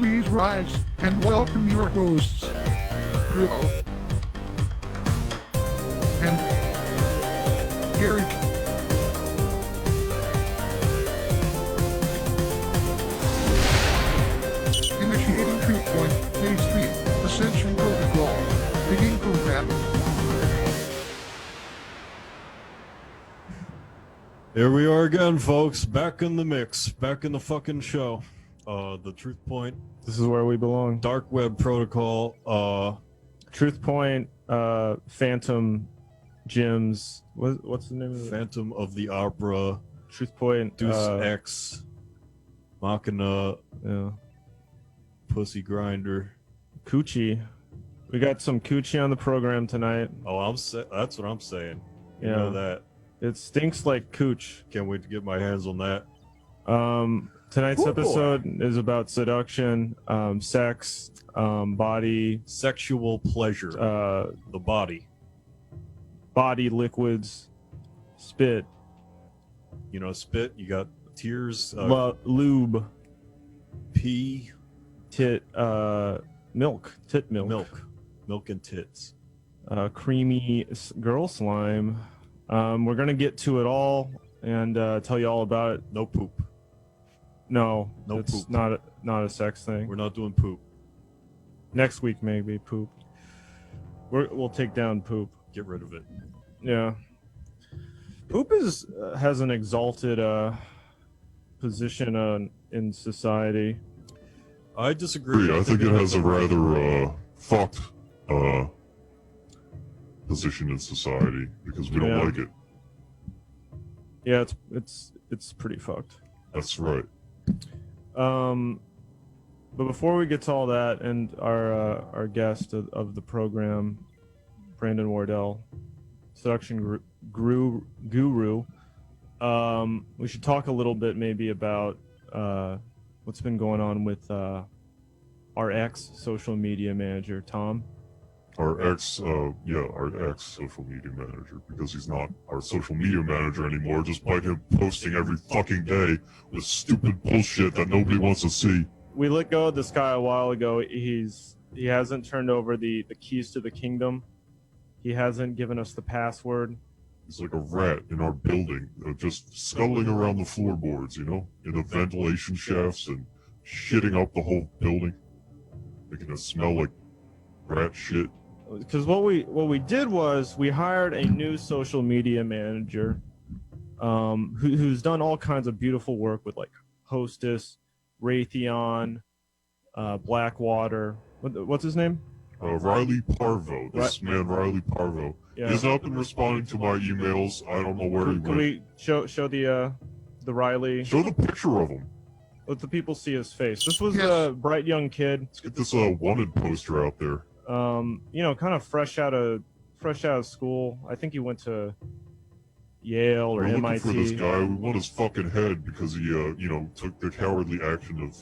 please rise and welcome your hosts, Dril and Gary. Initiating Truth Point, Phase 3, Ascension Protocol, beginning program. Here we are again, folks. Back in the mix. Back in the fucking show. The Truth Point. This is where we belong. Dark Web Protocol. Truth Point, Phantom Gyms. What's the name of it? Phantom of the Opera. Truth Point. Deus Ex. Machina. Yeah. Pussy Grinder. Coochie. We got some coochie on the program tonight. Oh, that's what I'm saying. You Yeah. know that. It stinks like cooch. Can't wait to get my hands on that. Tonight's Ooh, episode is about seduction, sex, body, Sexual pleasure. The body. body liquids, spit, You know, spit. You got tears. lube, Pee. tit milk Milk and tits. creamy girl slime. We're gonna get to it all and tell you all about it. No poop. No, No it's poop. not a sex thing. We're not doing poop. Next week maybe poop. We'll take down poop. Get rid of it. Yeah, poop has an exalted position in society. I disagree. I think it has a rather fucked position in society because we don't Yeah. like it. Yeah, it's pretty fucked. That's right. But before we get to all that, and our guest of the program, Brandon Wardell, seduction guru, we should talk a little bit maybe about what's been going on with our ex-social media manager, Tom. Our ex social media manager, because he's not our social media manager anymore, despite him posting every fucking day with stupid bullshit that nobody wants to see. We let go of this guy a while ago. He hasn't turned over the keys to the kingdom. He hasn't given us the password. He's like a rat in our building, just scuttling around the floorboards, you know, in the ventilation shafts and shitting up the whole building, making it smell like rat shit. Because what we did was we hired a new social media manager, who's done all kinds of beautiful work with like Hostess, Raytheon, Blackwater. What's his name? Riley Parvo. This man, Riley Parvo. Yeah. He has not been responding to my emails. I don't know where he Can went. we show the Riley? Show the picture of him. Let the people see his face. This was Yes. a bright young kid. Let's get this wanted poster out there. Kind of fresh out of school. I think he went to Yale or We're looking MIT. for this guy. We want his fucking head because he, took the cowardly action of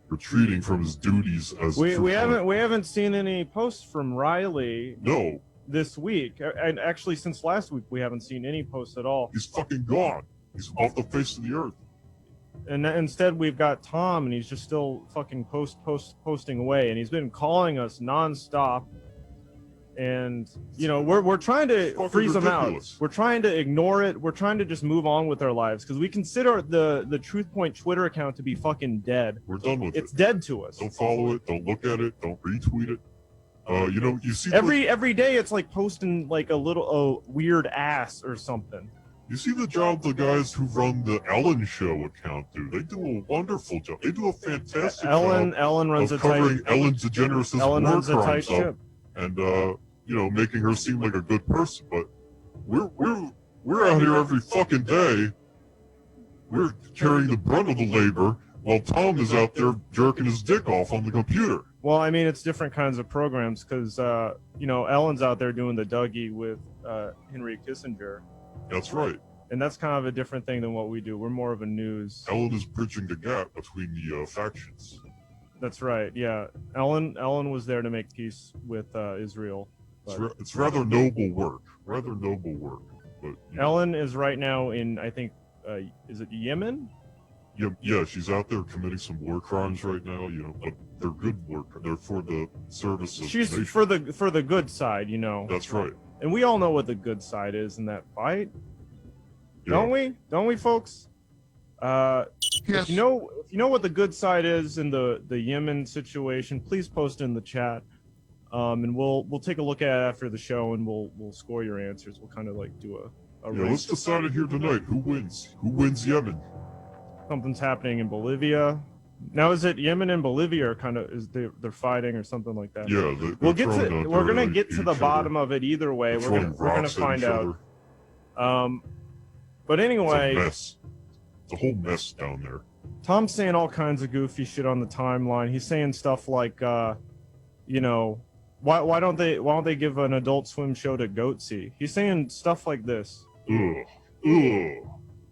retreating from his duties as. We haven't seen any posts from Riley No, this week, and actually since last week we haven't seen any posts at all. he's fucking gone. He's off the face of the earth. And instead we've got Tom, and he's just still fucking posting away, and he's been calling us nonstop. And we're trying to Fucking freeze him out. ridiculous. We're trying to ignore it. We're trying to just move on with our lives because we consider the Truth Point Twitter account to be fucking dead. We're done with It's it. dead to us. Don't follow it. Don't look at it. Don't retweet it. You see Every day it's like posting like a little weird ass or something. You see the job the guys who run the Ellen Show account do. They do a wonderful job. They do a fantastic job Ellen runs of a tight. covering Ellen DeGeneres' Ellen war runs a tight crimes up ship. and making her seem like a good person. But we're out here every fucking day. We're carrying the brunt of the labor while Tom is out there jerking his dick off on the computer. Well, I mean, it's different kinds of programs because Ellen's out there doing the Dougie with Henry Kissinger. That's right. And that's kind of a different thing than what we do. We're more of a news. Ellen is bridging the gap between the factions. That's right. Yeah, Ellen was there to make peace with Israel. It's rather noble work. Rather noble work. But Ellen is right now in, I think, is it Yemen? Yeah, she's out there committing some war crimes right now, you know, but they're good war. They're for the service of She's the nation. for the good side, you know. That's right. And we all know what the good side is in that fight, Yeah. don't we? Don't we, folks? Yes. If you know what the good side is in the Yemen situation, please post in the chat, and we'll take a look at it after the show, and we'll score your answers. We'll kind of like do a Yeah, race. let's decide it here tonight. Who wins? Who wins Yemen? Something's happening in Bolivia. Now, is it Yemen and Bolivia are kind of they're fighting or something like that? Yeah, We'll get to we're gonna get to the bottom of it either way. They're We're gonna find out. But It's a anyway, mess. It's a whole mess down there. Tom's saying all kinds of goofy shit on the timeline. He's saying stuff like, you know, why don't they give an Adult Swim show to Goatsy? He's saying stuff like this. Ugh.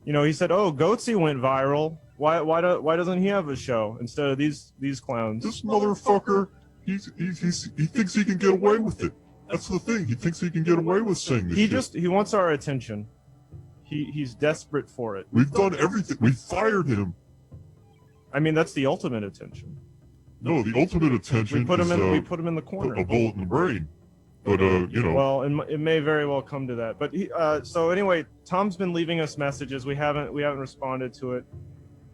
You know, he said, "Oh, Goatsy went viral. Why doesn't he have a show instead of these clowns?" This motherfucker, he thinks he can get away with it. That's the thing. He thinks he can get away with saying this shit. He wants our attention. He's desperate for it. We've done everything. We fired him. I mean, that's the ultimate attention. No, the ultimate attention We put him is, in in the corner. a bullet in the brain. But you know. Well, it may very well come to that. But so anyway, Tom's been leaving us messages. We haven't responded to it.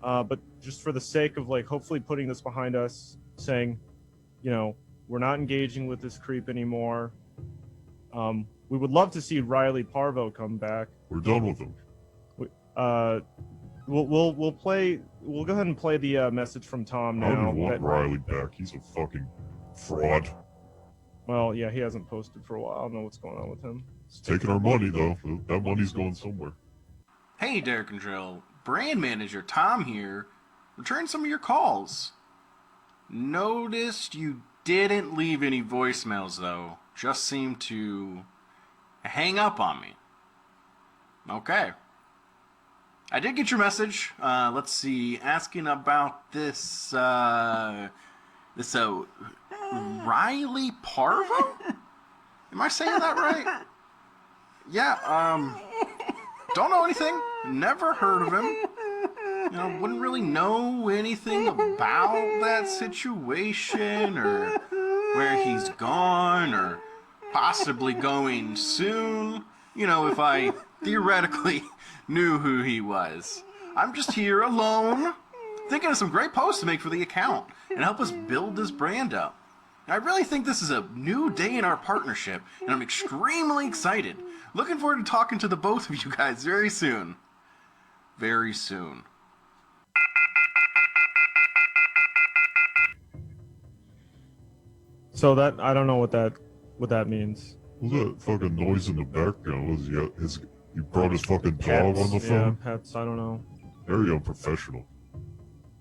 But just for the sake of like hopefully putting this behind us, saying, you know, we're not engaging with this creep anymore. We would love to see Riley Parvo come back. We're done with him. We'll go ahead and play the message from Tom I now. don't even want Riley back. He's a fucking fraud. Well, yeah, he hasn't posted for a while. I don't know what's going on with him. He's taking our money though. That money's going somewhere. Hey, Derek and Dril. Brand manager Tom here. Return some of your calls. Noticed you didn't leave any voicemails though. Just seemed to hang up on me. Okay. I did get your message. Let's see. Asking about this, Riley Parvo? Am I saying that right? Yeah, don't know anything. Never heard of him. You know, wouldn't really know anything about that situation or where he's gone or possibly going soon. You know, if I theoretically knew who he was. I'm just here alone, thinking of some great posts to make for the account and help us build this brand up. I really think this is a new day in our partnership, and I'm extremely excited. Looking forward to talking to the both of you guys very soon. Very soon. So that I don't know what that means. What's that fucking noise in the background? Was he brought his fucking dog on the phone? Yeah, pets. I don't know. Very unprofessional.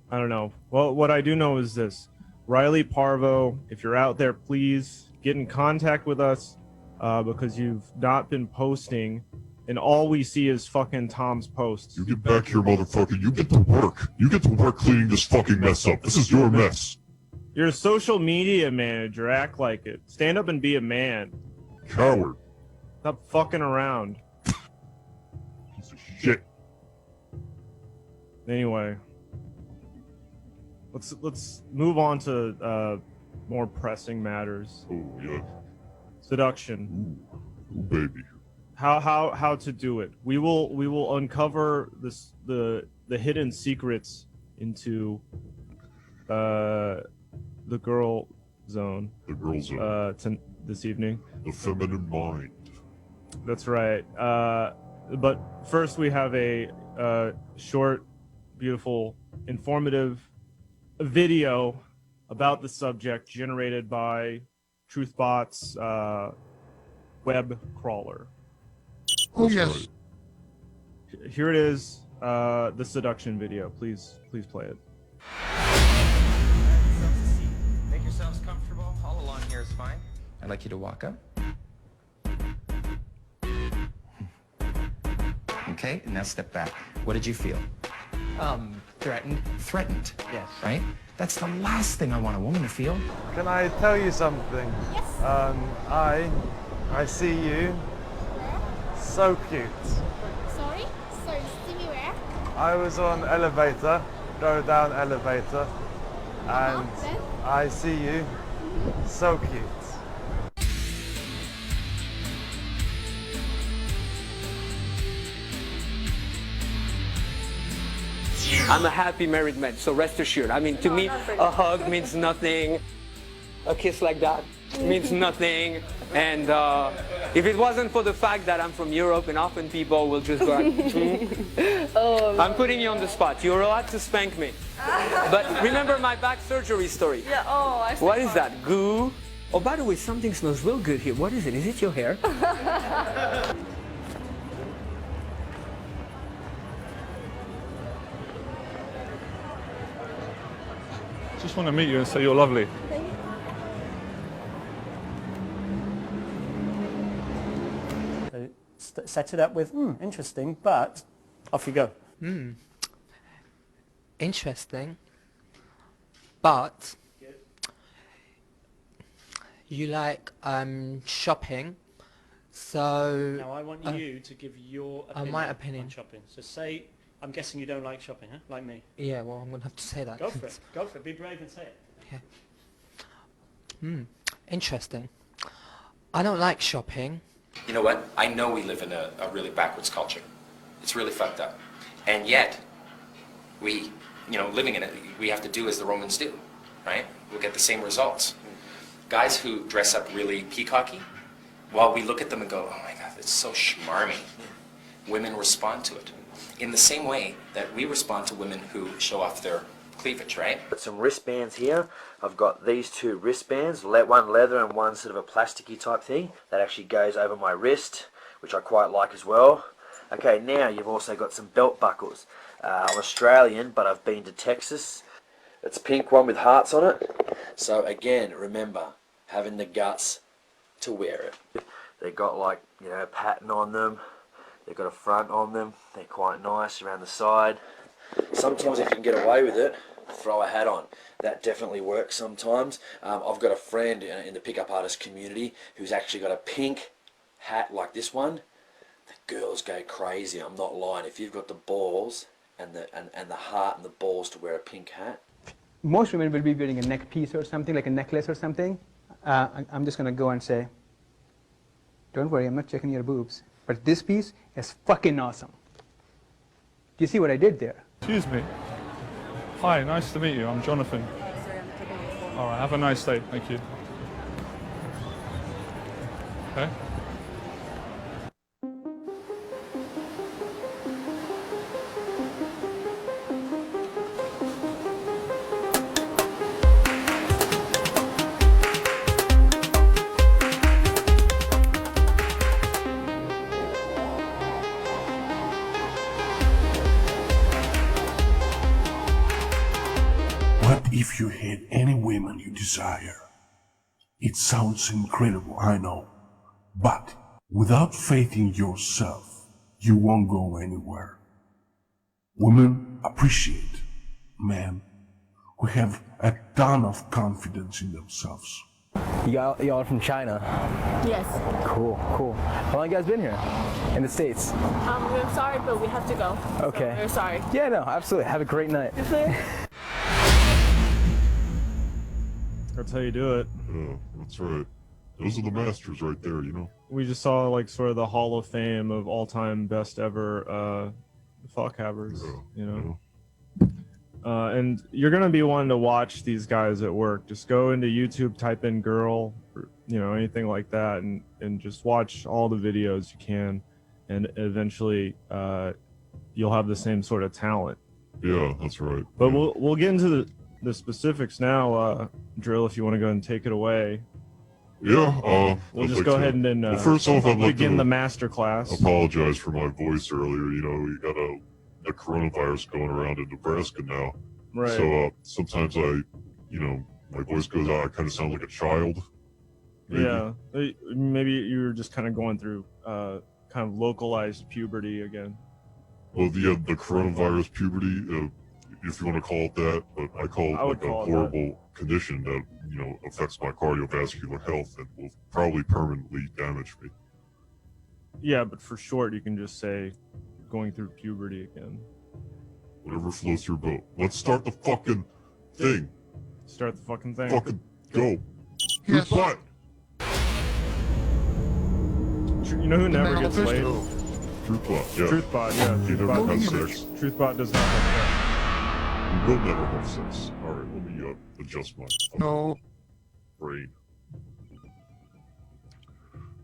I don't know. Well, what I do know is this: Riley Parvo, if you're out there, please get in contact with us because you've not been posting, and all we see is fucking Tom's posts. You get back here, motherfucker. You get to work. You get to work cleaning this fucking mess up. This is your mess. You're a social media manager. Act like it. Stand up and be a man. Coward. Stop fucking around. Piece of shit. Anyway, let's move on to more pressing matters. Oh yeah. Seduction. Ooh, baby. How to do it. We will uncover the hidden secrets into the girl zone. The girl zone. This evening. The feminine mind. That's right. But first we have a short, beautiful, informative video about the subject generated by TruthBot's web crawler. Oh, yes. Here it is, the seduction video. Please play it. Make yourselves comfortable. All along here is fine. I'd like you to walk up. Okay, and now step back. What did you feel? Threatened. Threatened. Yes. Right? That's the last thing I want a woman to feel. Can I tell you something? Yes. I see you. So cute. Sorry? Sorry, see me where? I was on elevator go down elevator, and I see you. So cute. I'm a happy married man, so rest assured. I mean, to me, a hug means nothing. A kiss like that means nothing. And if it wasn't for the fact that I'm from Europe and often people will just go like, oh, I'm putting you on the spot. You're allowed to spank me. But remember my back surgery story. Yeah, oh, I see. What is that? Goo? Oh, by the way, something smells real good here. What is it? Is it your hair? Just want to meet you and say you're lovely. So set it up with, interesting, but off you go. Interesting, but you like shopping, so... Now I want you to give your opinion, my opinion on shopping. So say, I'm guessing you don't like shopping, huh? Like me. Yeah, well, I'm going to have to say that. Go for it. Go for it. Be brave and say it. Yeah. Interesting. I don't like shopping. You know what? I know we live in a really backwards culture. It's really fucked up. And yet, we, living in it, we have to do as the Romans do, right? We'll get the same results. Guys who dress up really peacocky, while we look at them and go, oh my God, it's so schmarmy, women respond to it. In the same way that we respond to women who show off their cleavage, right? Got some wristbands here. I've got these two wristbands, one leather and one sort of a plasticky type thing that actually goes over my wrist, which I quite like as well. Okay, now you've also got some belt buckles. I'm Australian, but I've been to Texas. It's a pink one with hearts on it. So again, remember, having the guts to wear it. They've got like, a pattern on them. They've got a front on them. They're quite nice around the side. Sometimes if you can get away with it, throw a hat on. That definitely works sometimes. I've got a friend in the pickup artist community who's actually got a pink hat like this one. The girls go crazy. I'm not lying. If you've got the balls and the heart and the balls to wear a pink hat. Most women will be wearing a neck piece or something, like a necklace or something. I'm just going to go and say, don't worry, I'm not checking your boobs. But this piece is fucking awesome. Do you see what I did there? Excuse me. Hi, nice to meet you. I'm Jonathan. Sorry, I'm taking my phone. All right, have a nice day. Thank you. Okay. What if you had any women you desire? It sounds incredible, I know. But without faith in yourself, you won't go anywhere. Women appreciate men who have a ton of confidence in themselves. Y'all from China? Yes. Cool, cool. How long you guys been here? In the States? We're sorry, but we have to go. Okay. So we're sorry. Yeah, no, absolutely. Have a great night. That's how you do it. Yeah, that's right. Those are the masters right there, We just saw like sort of the Hall of Fame of all-time best ever fuck havers, and you're gonna be wanting to watch these guys at work. Just go into YouTube, type in girl, or, anything like that, and just watch all the videos you can, and eventually you'll have the same sort of talent. Yeah, that's right. But we'll get into the specifics now, Dril, if you want to go and take it away. Yeah, we'll just go ahead and then well, first off, I'd like begin to the master class. Apologize for my voice earlier. You got a coronavirus going around in Nebraska now. Right. So sometimes my voice goes out. I kind of sound like a child. Maybe. Yeah, maybe you were just kind of going through kind of localized puberty again. Well, the coronavirus puberty, if you want to call it that, but I call it like a horrible condition that affects my cardiovascular health and will probably permanently damage me. Yeah, but for short, you can just say going through puberty again. Whatever floats your boat. Let's start the fucking thing. Start the fucking thing. Fucking go. Yes. Truth You know who never gets laid? Truthbot, yeah. Truthbot, yeah. He never Truthbot, has sex. Truthbot does not have He will never have sex. Alright, let me adjust my brain.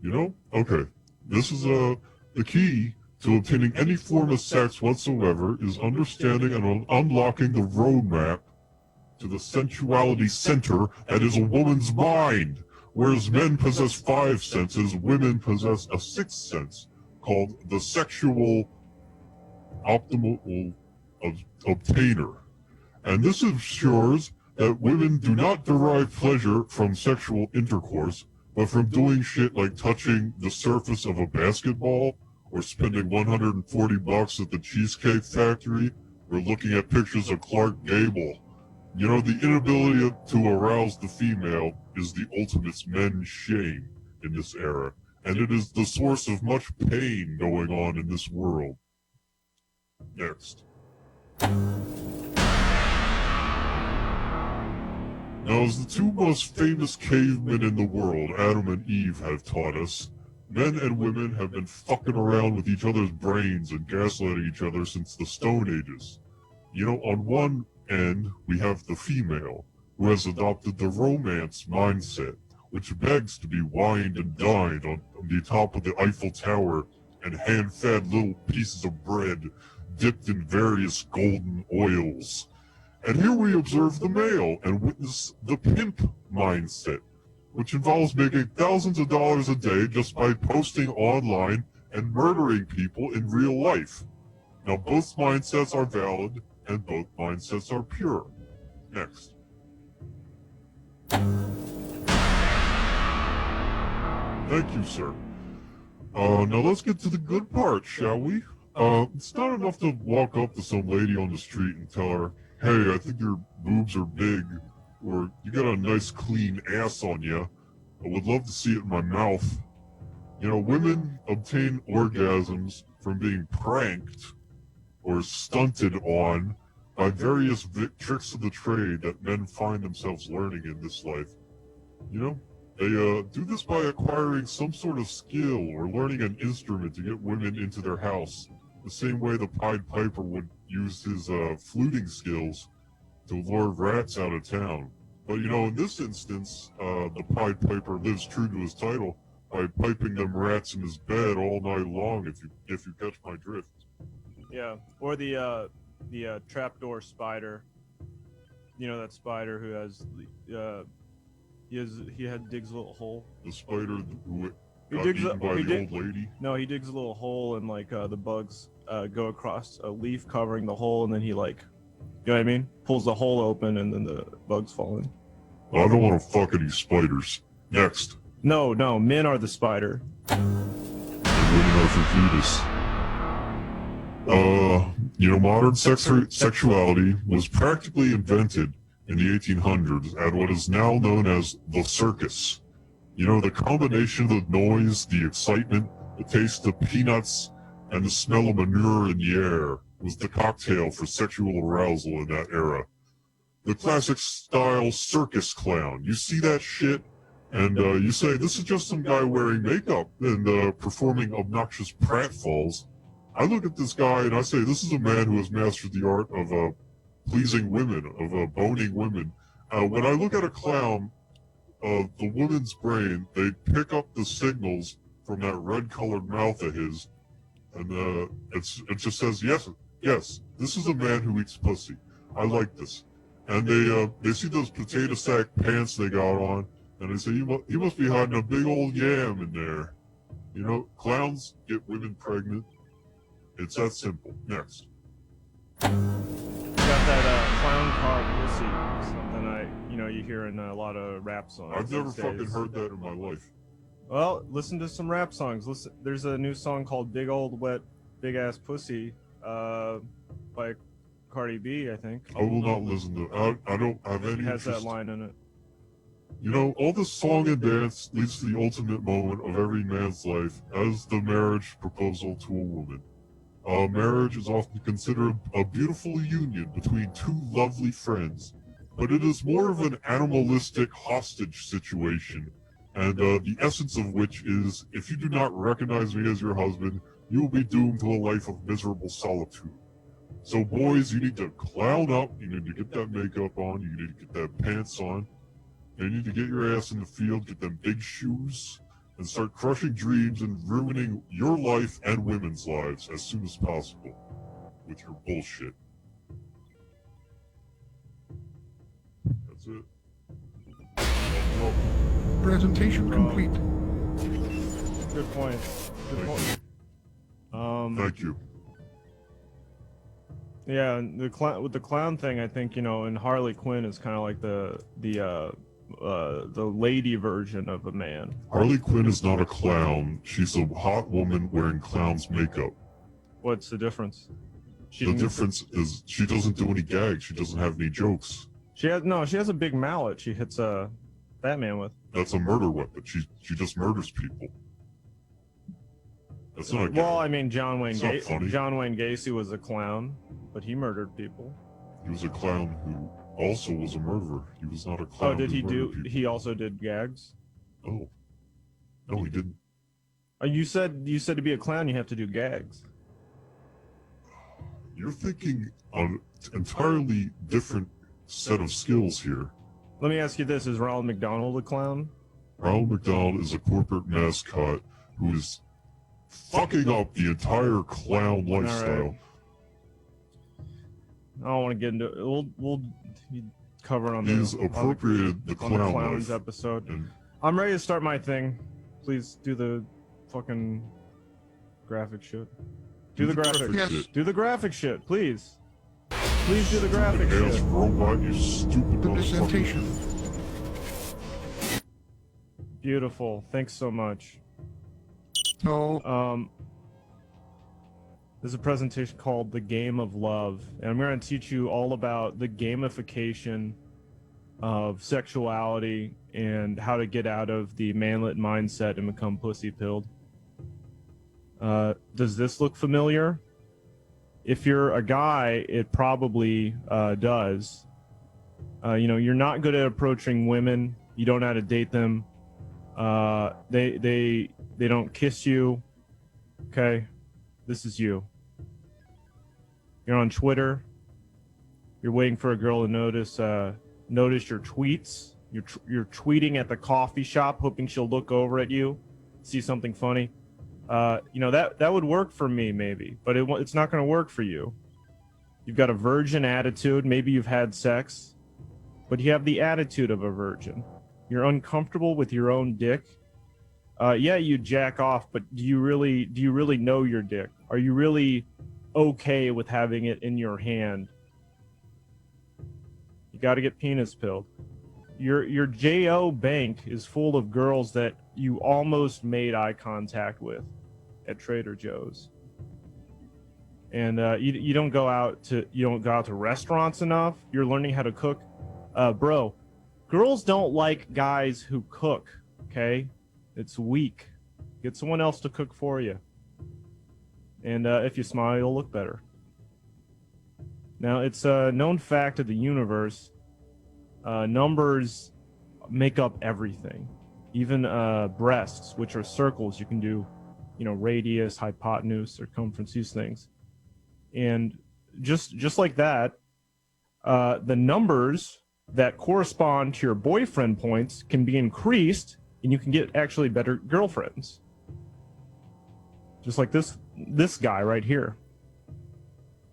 You know? Okay. This is the key to obtaining any form of sex whatsoever is understanding and unlocking the roadmap to the sensuality center that is a woman's mind. Whereas men possess 5 senses, women possess a 6th sense called the sexual optimal obtainer. And this ensures that women do not derive pleasure from sexual intercourse, but from doing shit like touching the surface of a basketball, or spending $140 at the Cheesecake Factory, or looking at pictures of Clark Gable. You know, the inability to arouse the female is the ultimate men's shame in this era, and it is the source of much pain going on in this world. Next. Now, as the 2 most famous cavemen in the world, Adam and Eve, have taught us, men and women have been fucking around with each other's brains and gaslighting each other since the Stone Ages. You know, on one end, we have the female, who has adopted the romance mindset, which begs to be wined and dined on the top of the Eiffel Tower and hand-fed little pieces of bread dipped in various golden oils. And here we observe the male and witness the pimp mindset, which involves making thousands of dollars a day just by posting online and murdering people in real life. Now, both mindsets are valid, and both mindsets are pure. Next. Thank you, sir. Now let's get to the good part, shall we? It's not enough to walk up to some lady on the street and tell her, hey, I think your boobs are big, or you got a nice clean ass on you. I would love to see it in my mouth. You know, women obtain orgasms from being pranked or stunted on by various tricks of the trade that men find themselves learning in this life. You know, they do this by acquiring some sort of skill or learning an instrument to get women into their house, the same way the Pied Piper would use his fluting skills to lure rats out of town. But you know, in this instance, the Pied Piper lives true to his title by piping them rats in his bed all night long, if you catch my drift. Yeah, or the trapdoor spider. You know that spider who has digs a little hole. The spider who got eaten by the old lady? No, he digs a little hole and like the bugs go across a leaf covering the hole, and then he like, you know what I mean? Pulls the hole open and then the bugs fall in. I don't want to fuck any spiders. Next. No, men are the spider. And women are for Venus. You know, modern sexuality was practically invented in the 1800s at what is now known as the circus. You know, the combination of the noise, the excitement, the taste of peanuts, and the smell of manure in the air was the cocktail for sexual arousal in that era. The classic style circus clown. You see that shit, and you say, this is just some guy wearing makeup and performing obnoxious pratfalls. I look at this guy and I say, this is a man who has mastered the art of pleasing women, of boning women. When I look at a clown, the woman's brain, they pick up the signals from that red-colored mouth of his, and it just says, yes, this is a man who eats pussy. I like this. And they see those potato sack pants they got on, and they say, he must be hiding a big old yam in there. You know, clowns get women pregnant. It's that simple. Next. You got that clown car pussy, something you hear in a lot of rap songs. I've never fucking heard that in my life. Well, listen to some rap songs. Listen, there's a new song called "Big Old Wet Big Ass Pussy" by Cardi B, I think. I will not listen to it. I don't have any It has interest. that line in it. You know, all this song and dance leads to the ultimate moment of every man's life as the marriage proposal to a woman. Marriage is often considered a beautiful union between two lovely friends, but it is more of an animalistic hostage situation, and the essence of which is, if you do not recognize me as your husband, you will be doomed to a life of miserable solitude. So boys, you need to clown up, you need to get that makeup on, you need to get that pants on, you need to get your ass in the field, get them big shoes, and start crushing dreams and ruining your life and women's lives as soon as possible with your bullshit. That's it. Presentation complete. Good point. Good point. Thank you. Yeah, and with the clown thing, I think, you know, and Harley Quinn is kind of like the lady version of a man. Harley Quinn is not a clown. She's a hot woman wearing clown's makeup. What's the difference? The difference is she doesn't do any gags. She doesn't have any jokes. She has a big mallet. She hits Batman with. That's a murder weapon. She just murders people. That's not a gag. Well, I mean, John Wayne It's not funny. Gacy was a clown, but he murdered people. He was a clown who also was a murderer. He was not a clown. Oh, did who he murdered do? people. He also did gags. Oh, no, he didn't. You said to be a clown, you have to do gags. You're thinking on an entirely different set of skills here. Let me ask you this: is Ronald McDonald a clown? Ronald McDonald is a corporate mascot who is fucking up the entire clown lifestyle. Right. I don't want to get into it. We'll cover it on He's appropriated the on the clown clowns life. episode. And I'm ready to start my thing. Please do the fucking graphic shit. Do the graphic. Yes. shit. Do the graphic shit, please. Please do the graphic Ass shit. robot, you stupid The motherfucker. presentation. Beautiful. Thanks so much. No. There's a presentation called The Game of Love, and I'm going to teach you all about the gamification of sexuality and how to get out of the manlet mindset and become pussy-pilled. Does this look familiar? If you're a guy, it probably does. You know, you're not good at approaching women. You don't know how to date them. They don't kiss you. Okay, this is you. You're on Twitter. You're waiting for a girl to notice your tweets. You're tweeting at the coffee shop, hoping she'll look over at you, see something funny. You know, that would work for me maybe, but it's not going to work for you. You've got a virgin attitude. Maybe you've had sex, but you have the attitude of a virgin. You're uncomfortable with your own dick. Yeah, you jack off, but do you really know your dick? Are you really okay with having it in your hand? You got to get penis pilled. Your JO bank is full of girls that you almost made eye contact with at Trader Joe's, and you don't go out to restaurants enough. You're learning how to cook, bro. Girls don't like guys who cook. Okay, it's weak. Get someone else to cook for you, and if you smile, you'll look better. Now, it's a known fact of the universe. Numbers make up everything. Even breasts, which are circles, you can do, you know, radius, hypotenuse, circumference, these things. And just like that, the numbers that correspond to your boyfriend points can be increased, and you can get actually better girlfriends. Just like this guy right here.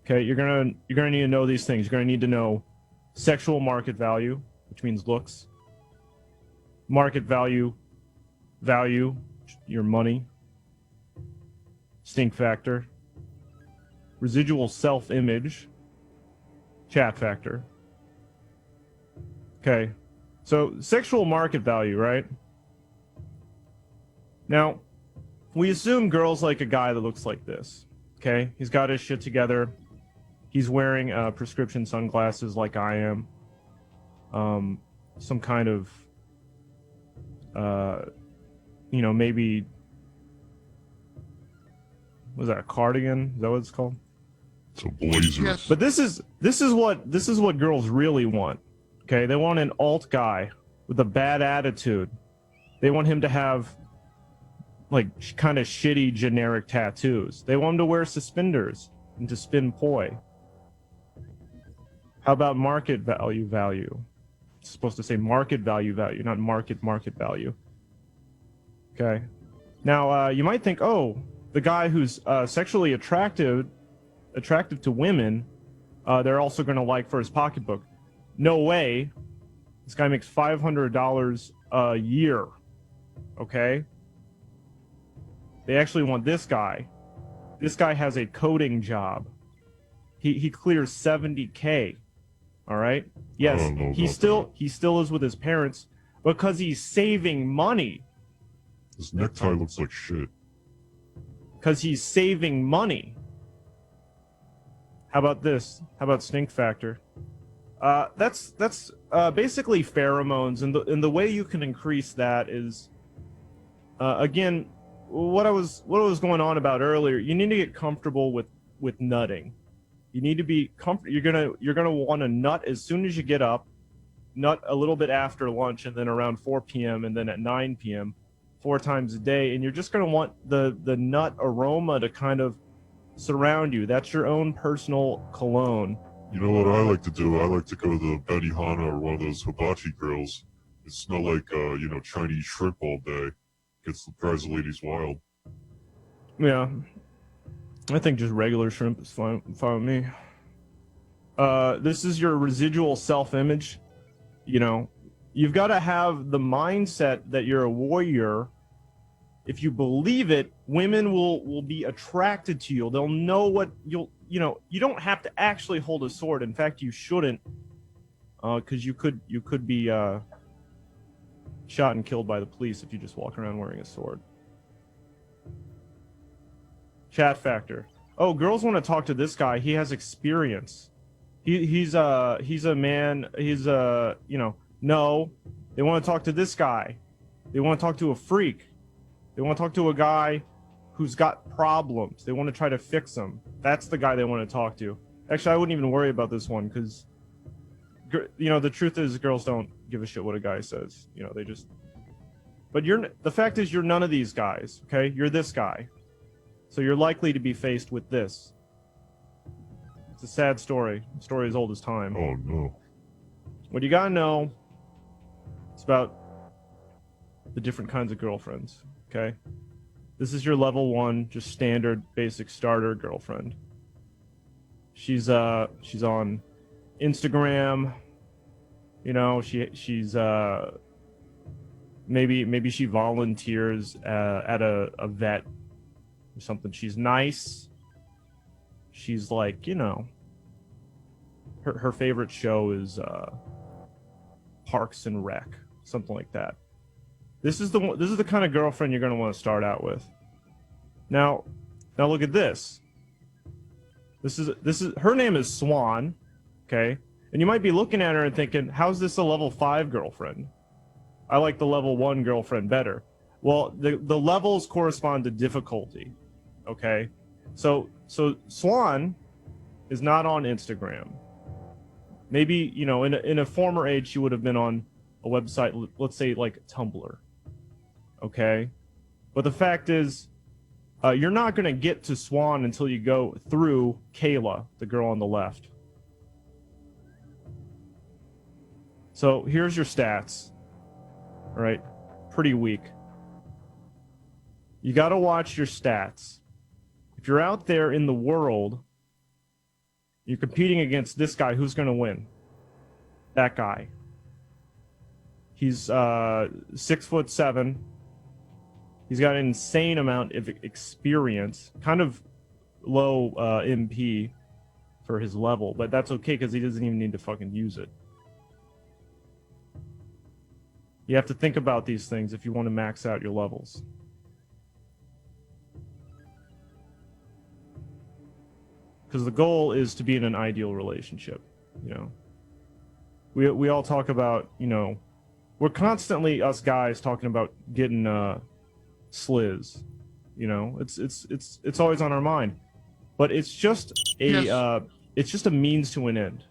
Okay, you're gonna need to know these things. You're gonna need to know sexual market value, which means looks. Market value, your money. Stink factor. Residual self-image. Chat factor. Okay, so sexual market value, right? Now, we assume girls like a guy that looks like this. Okay, he's got his shit together. He's wearing prescription sunglasses like I am. Some kind of, you know, maybe was that a cardigan? Is that what it's called? It's a blazer. Yes. But this is what girls really want. Okay, they want an alt guy with a bad attitude. They want him to have like kind of shitty generic tattoos. They want him to wear suspenders and to spin poi. How about market value? It's supposed to say market value, not market value. Okay. Now you might think, oh, the guy who's sexually attractive to women, they're also going to like for his pocketbook. No way. This guy makes $500 a year. Okay? They actually want this guy. This guy has a coding job. He clears 70K. All right? Yes, he still is with his parents because he's saving money. His necktie looks like shit. Because he's saving money. How about this? How about stink factor? That's basically pheromones, and the way you can increase that is, again, what I was going on about earlier. You need to get comfortable with nutting. You need to be you're gonna want to nut as soon as you get up, nut a little bit after lunch, and then around 4 p.m. and then at 9 p.m. 4 times a day, and you're just gonna want the nut aroma to kind of surround you. That's your own personal cologne. You know what I like to do? I like to go to Benihana or one of those hibachi grills. It smell like Chinese shrimp all day. Drives the ladies wild. Yeah, I think just regular shrimp is fine with me. This is your residual self-image. You know, you've got to have the mindset that you're a warrior. If you believe it, women will be attracted to you. They'll know what you don't have to actually hold a sword. In fact, you shouldn't, because you could be shot and killed by the police if you just walk around wearing a sword. Chat factor. Oh, girls want to talk to this guy. He has experience. He's a man. No. They want to talk to this guy. They want to talk to a freak. They want to talk to a guy who's got problems. They want to try to fix them. That's the guy they want to talk to. Actually, I wouldn't even worry about this one because, the truth is girls don't give a shit what a guy says. They just... But the fact is you're none of these guys, okay? You're this guy. So you're likely to be faced with this. It's a sad story. The story as old as time. Oh, no. What you gotta know, it's about the different kinds of girlfriends, okay? This is your level 1, just standard, basic starter girlfriend. She's on Instagram. She's maybe she volunteers at a vet or something. She's nice. She's like, her favorite show is Parks and Rec, something like that. This is the kind of girlfriend you're going to want to start out with. Now look at this. This is her name is Swan, okay? And you might be looking at her and thinking, how's this a level 5 girlfriend? I like the level 1 girlfriend better. Well, the levels correspond to difficulty, okay? So Swan is not on Instagram. Maybe, in a former age, she would have been on a website, let's say like Tumblr, okay? But the fact is, you're not going to get to Swan until you go through Kayla, the girl on the left. So here's your stats. All right, pretty weak. You got to watch your stats. If you're out there in the world, you're competing against this guy, who's going to win? That guy. He's 6'7". He's got an insane amount of experience, kind of low MP for his level, but that's okay because he doesn't even need to fucking use it. You have to think about these things if you want to max out your levels. Because the goal is to be in an ideal relationship, We all talk about, we're constantly, us guys, talking about getting sliz. You know, it's always on our mind, but it's just a means to an end.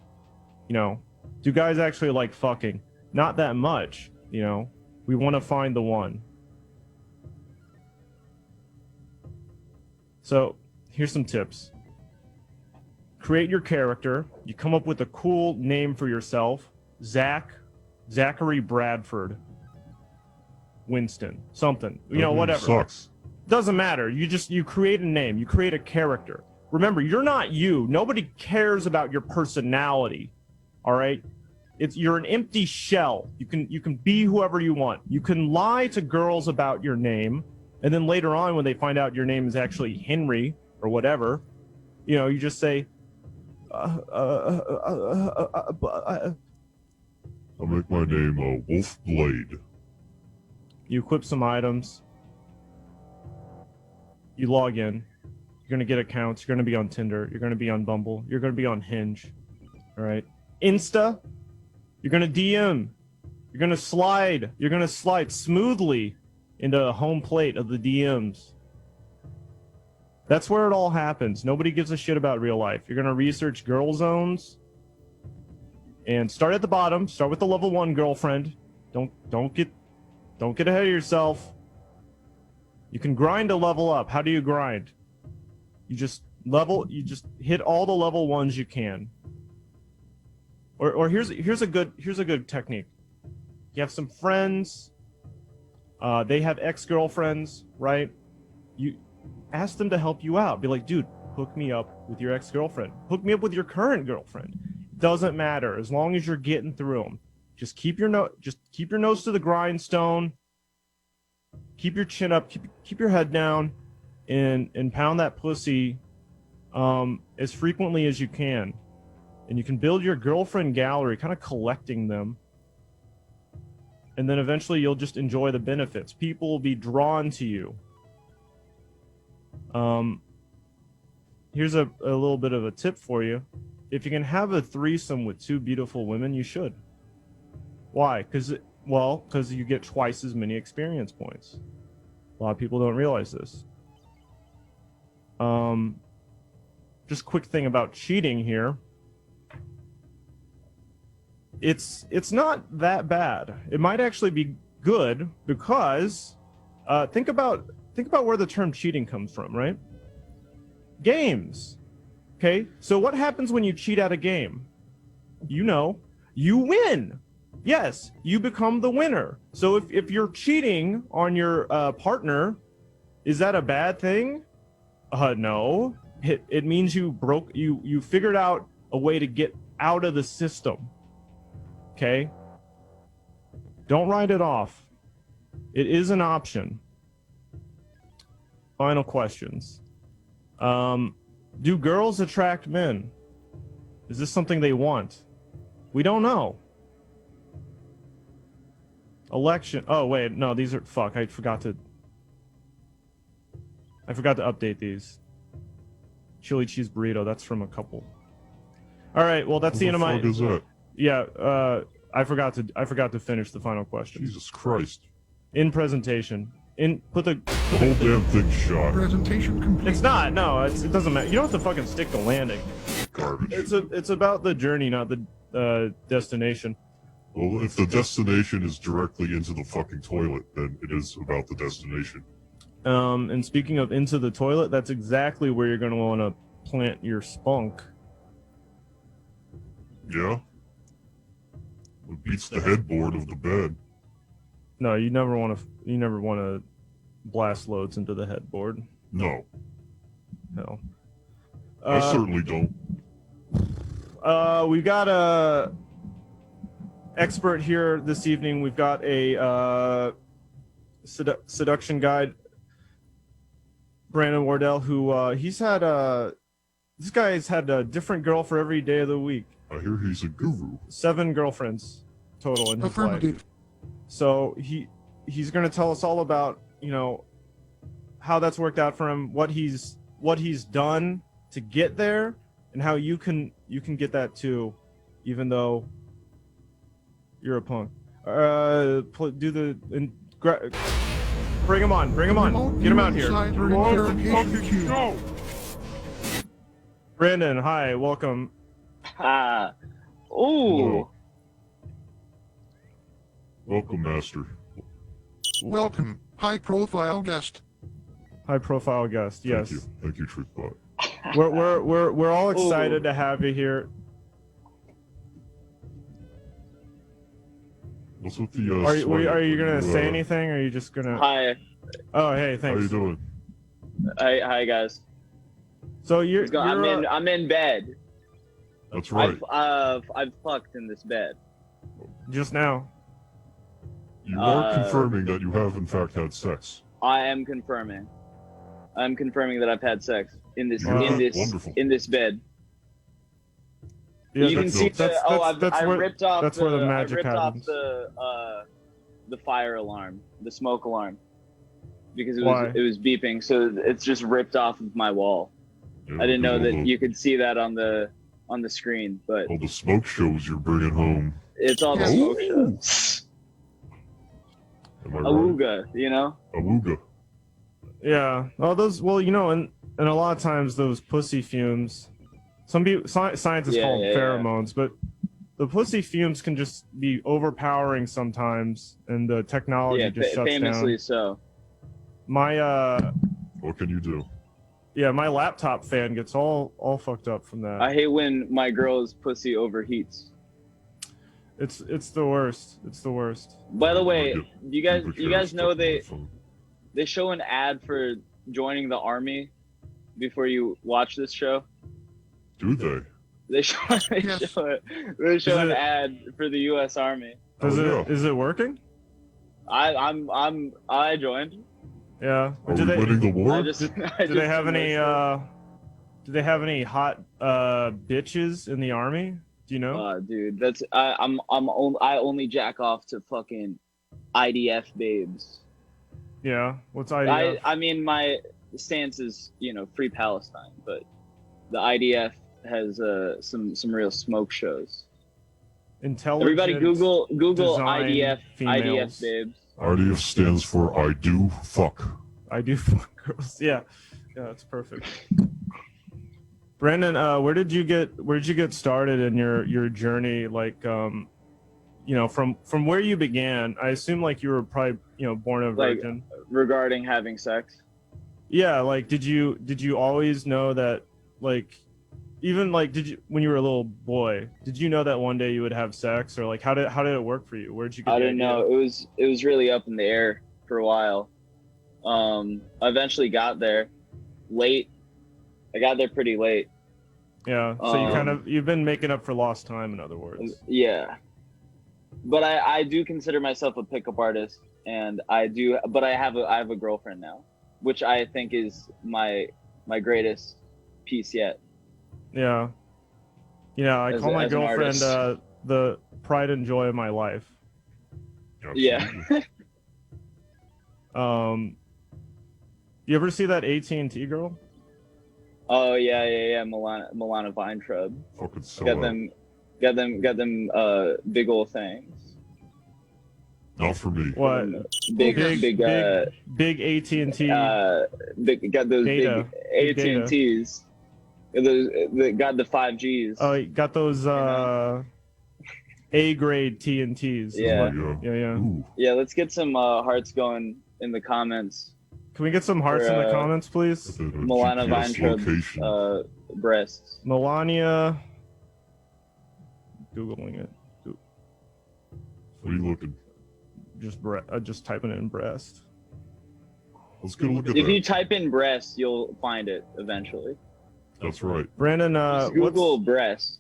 You know, do guys actually like fucking? Not that much. You know, we want to find the one. So here's some tips. Create your character. You come up with a cool name for yourself. Zachary Bradford. Winston. Something. You know, whatever. Sucks. Doesn't matter. You create a name. You create a character. Remember, you're not you. Nobody cares about your personality. All right? You're an empty shell. You can be whoever you want. You can lie to girls about your name, and then later on when they find out your name is actually Henry or whatever, you know, you just say I'll make my name Wolf Blade. You equip some items. You log in. You're going to get accounts. You're going to be on Tinder. You're going to be on Bumble. You're going to be on Hinge. All right. Insta. You're going to DM. You're going to slide. You're going to slide smoothly into the home plate of the DMs. That's where it all happens. Nobody gives a shit about real life. You're going to research girl zones. And start at the bottom. Start with the level 1 girlfriend. Don't get ahead of yourself. You can grind to level up. How do you grind? You just hit all the level 1s you can. Or here's a good technique. You have some friends, they have ex-girlfriends, right? You ask them to help you out. Be like, dude, hook me up with your ex-girlfriend. Hook me up with your current girlfriend. Doesn't matter as long as you're getting through them. Just keep your nose to the grindstone. Keep your chin up. Keep your head down, and pound that pussy as frequently as you can. And you can build your girlfriend gallery, kind of collecting them. And then eventually you'll just enjoy the benefits. People will be drawn to you. Here's a little bit of a tip for you. If you can have a threesome with 2 beautiful women, you should. Why? Because you get twice as many experience points. A lot of people don't realize this. Just quick thing about cheating here. It's not that bad. It might actually be good because think about where the term cheating comes from, right? Games. Okay? So what happens when you cheat at a game? You know, you win. Yes, you become the winner. So if you're cheating on your partner, is that a bad thing? No. It means you figured out a way to get out of the system. Okay? Don't write it off. It is an option. Final questions. Do girls attract men? Is this something they want? We don't know. Election. Oh, wait. No, these are... Fuck, I forgot to update these. Chili cheese burrito. That's from a couple. All right. Well, that's the end of my... What the fuck is that? Yeah, I forgot to finish the final question. Jesus Christ. In presentation. Put the whole damn thing shot. Presentation complete. It's not. No, it doesn't matter. You don't have to fucking stick the landing. Garbage. It's about the journey, not the destination. Well, if the destination is directly into the fucking toilet, then it is about the destination. And speaking of into the toilet, that's exactly where you're going to want to plant your spunk. Yeah? It beats the headboard of the bed. No, you never want to blast loads into the headboard. No. No. I certainly don't. We've got a expert here this evening. We've got a seduction guide, Brandon Wardell, who he's had this guy's had a different girl for every day of the week. I hear he's a guru. 7 girlfriends total in his life. So he's going to tell us all about, you know, how that's worked out for him, what he's done to get there, and how you can get that too, even though you're a punk. Press Bring him on. Bring him on. Get him out here. Go. Brandon, hi. Welcome. Ooh. Welcome, Master. Welcome, high-profile guest. High profile guest. Yes. Thank you, TruthPoint. We're all excited to have you here. What's with the? Are you gonna say anything, or are you just gonna? Hi. Oh, hey, thanks. How you doing? Hi guys. So I'm in bed. That's right. I've fucked in this bed. Just now. You are confirming that you have in fact had sex. I am confirming. I'm confirming that I've had sex in this Wonderful. in this bed. Yeah, you can see I ripped off that's where the magic I ripped happens. off the fire alarm, the smoke alarm, because it Why? was beeping. So it's just ripped off of my wall. Yeah, I didn't know that all you could see that on the screen, but the smoke shows you're bringing home. it's all the smoke shows. Am I right? Awooga, you know? Awooga. Yeah. Well, you know, and a lot of times those pussy fumes. Some people, scientists call them pheromones, but the pussy fumes can just be overpowering sometimes, and the technology just shuts famously down. so. My What can you do? Yeah, my laptop fan gets all fucked up from that. I hate when my girl's pussy overheats. It's the worst. It's the worst. By the way, you guys know they show an ad for joining the army before you watch this show? Do they? They show an ad for the U.S. Army. Is it working? I joined. Yeah. Are we winning the war? Do they have any do they have any hot bitches in the army? Do you know? Dude, that's I only jack off to fucking IDF babes. Yeah. What's IDF? I mean, my stance is, free Palestine, but the IDF has some real smoke shows. Intelligent. Everybody Google design IDF females. babes. RDF stands for I do fuck. I do fuck girls. Yeah, that's perfect. Brandon, where did you get started in your journey? Like, from where you began. I assume like you were probably born a virgin. Like, regarding having sex. Yeah, like did you always know that, like, even like when you were a little boy, did you know that one day you would have sex, or like how did it work for you? Where'd you get I didn't know. It was really up in the air for a while. I eventually got there late. I got there pretty late. Yeah, so you've been making up for lost time, in other words. Yeah. But I do consider myself a pickup artist, and I have a girlfriend now, which I think is my greatest piece yet. Yeah. I call my girlfriend the pride and joy of my life. Yeah. You ever see that AT&T girl? Oh yeah. Milana Weintraub. Fucking so got them big old things. Not for me. What? Big AT&T. Got those data. big AT&Ts. They got the 5Gs. Oh, you got those A-grade TNTs. Yeah. Yeah. Yeah, let's get some hearts going in the comments. Can we get some hearts in the comments, please? Milana Weintraub breasts. Melania. Googling it. What are you looking? Just typing it in breast. Let's go look at If that. you type in breast, you'll find it eventually. That's right. Brandon, Just Google breast.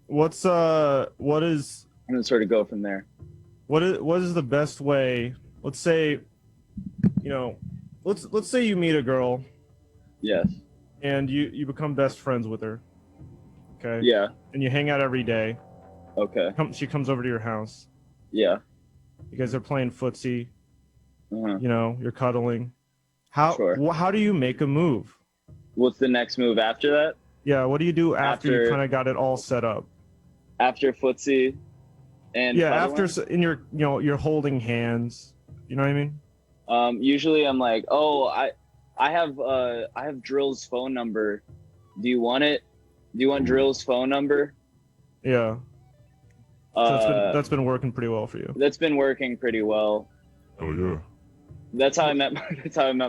what is? And then sort of go from there. What is the best way? Let's say, let's say you meet a girl. Yes. And you become best friends with her. Okay. Yeah. And you hang out every day. Okay. She comes over to your house. Yeah. You guys are playing footsie. Uh-huh. You're cuddling. How do you make a move? What's the next move after that? Yeah, what do you do after you kind of got it all set up? After footsie and yeah, cuddling? after you're holding hands. You know what I mean? Usually I'm like, oh, I have Dril's phone number. Do you want it? Do you want Drill's phone number? Yeah. So that's been working pretty well for you. That's been working pretty well. Oh yeah. That's how I met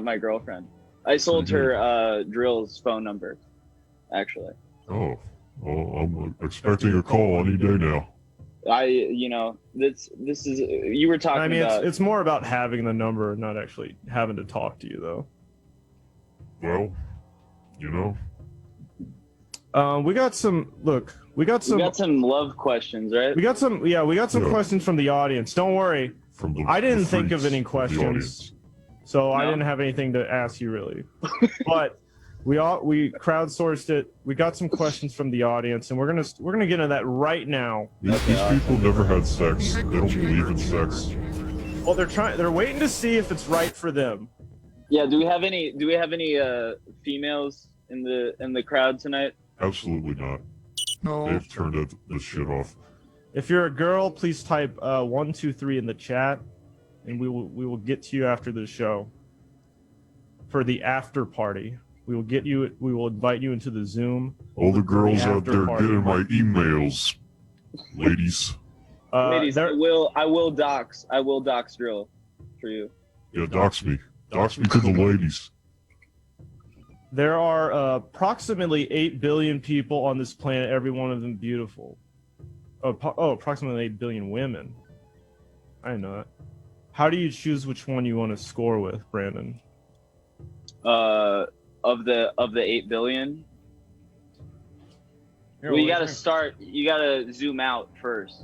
my girlfriend. I sold her Drill's phone number, actually. Oh, well, I'm expecting a call any day now. This is, you were talking I mean, about. it's more about having the number, not actually having to talk to you, though. Well, we got some love questions, right? We got some questions from the audience. Don't worry. I didn't think of any questions, so I didn't have anything to ask you really. But we crowdsourced it. We got some questions from the audience, and we're gonna get into that right now. These people never had sex. They don't believe in sex. Well, they're waiting to see if it's right for them. Yeah. Do we have any females in the crowd tonight? Absolutely not. No. They've turned this shit off. If you're a girl, please type 123 in the chat, and we will get to you after the show for the after party. We will invite you into the Zoom. All the girls out after there party. getting my emails, ladies. Ladies, I will dox Drill for you. Yeah, dox me to the ladies. There are approximately 8 billion people on this planet, every one of them beautiful. Approximately 8 billion women. I know that. How do you choose which one you want to score with, Brandon? Of the 8 billion. Here, Well, you gotta zoom out first.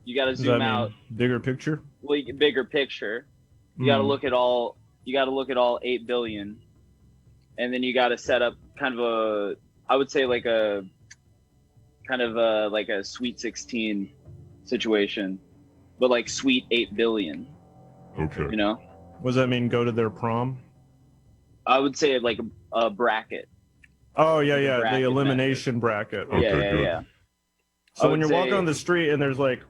You gotta zoom out. Bigger picture? Well, bigger picture. You gotta look at all 8 billion. And then you gotta set up kind of I would say like a Sweet 16 situation, but like Sweet 8 billion. Okay. What does that mean? Go to their prom? I would say like a bracket. Oh yeah, bracket the elimination bracket. Yeah. So when you're walking on the street and there's like,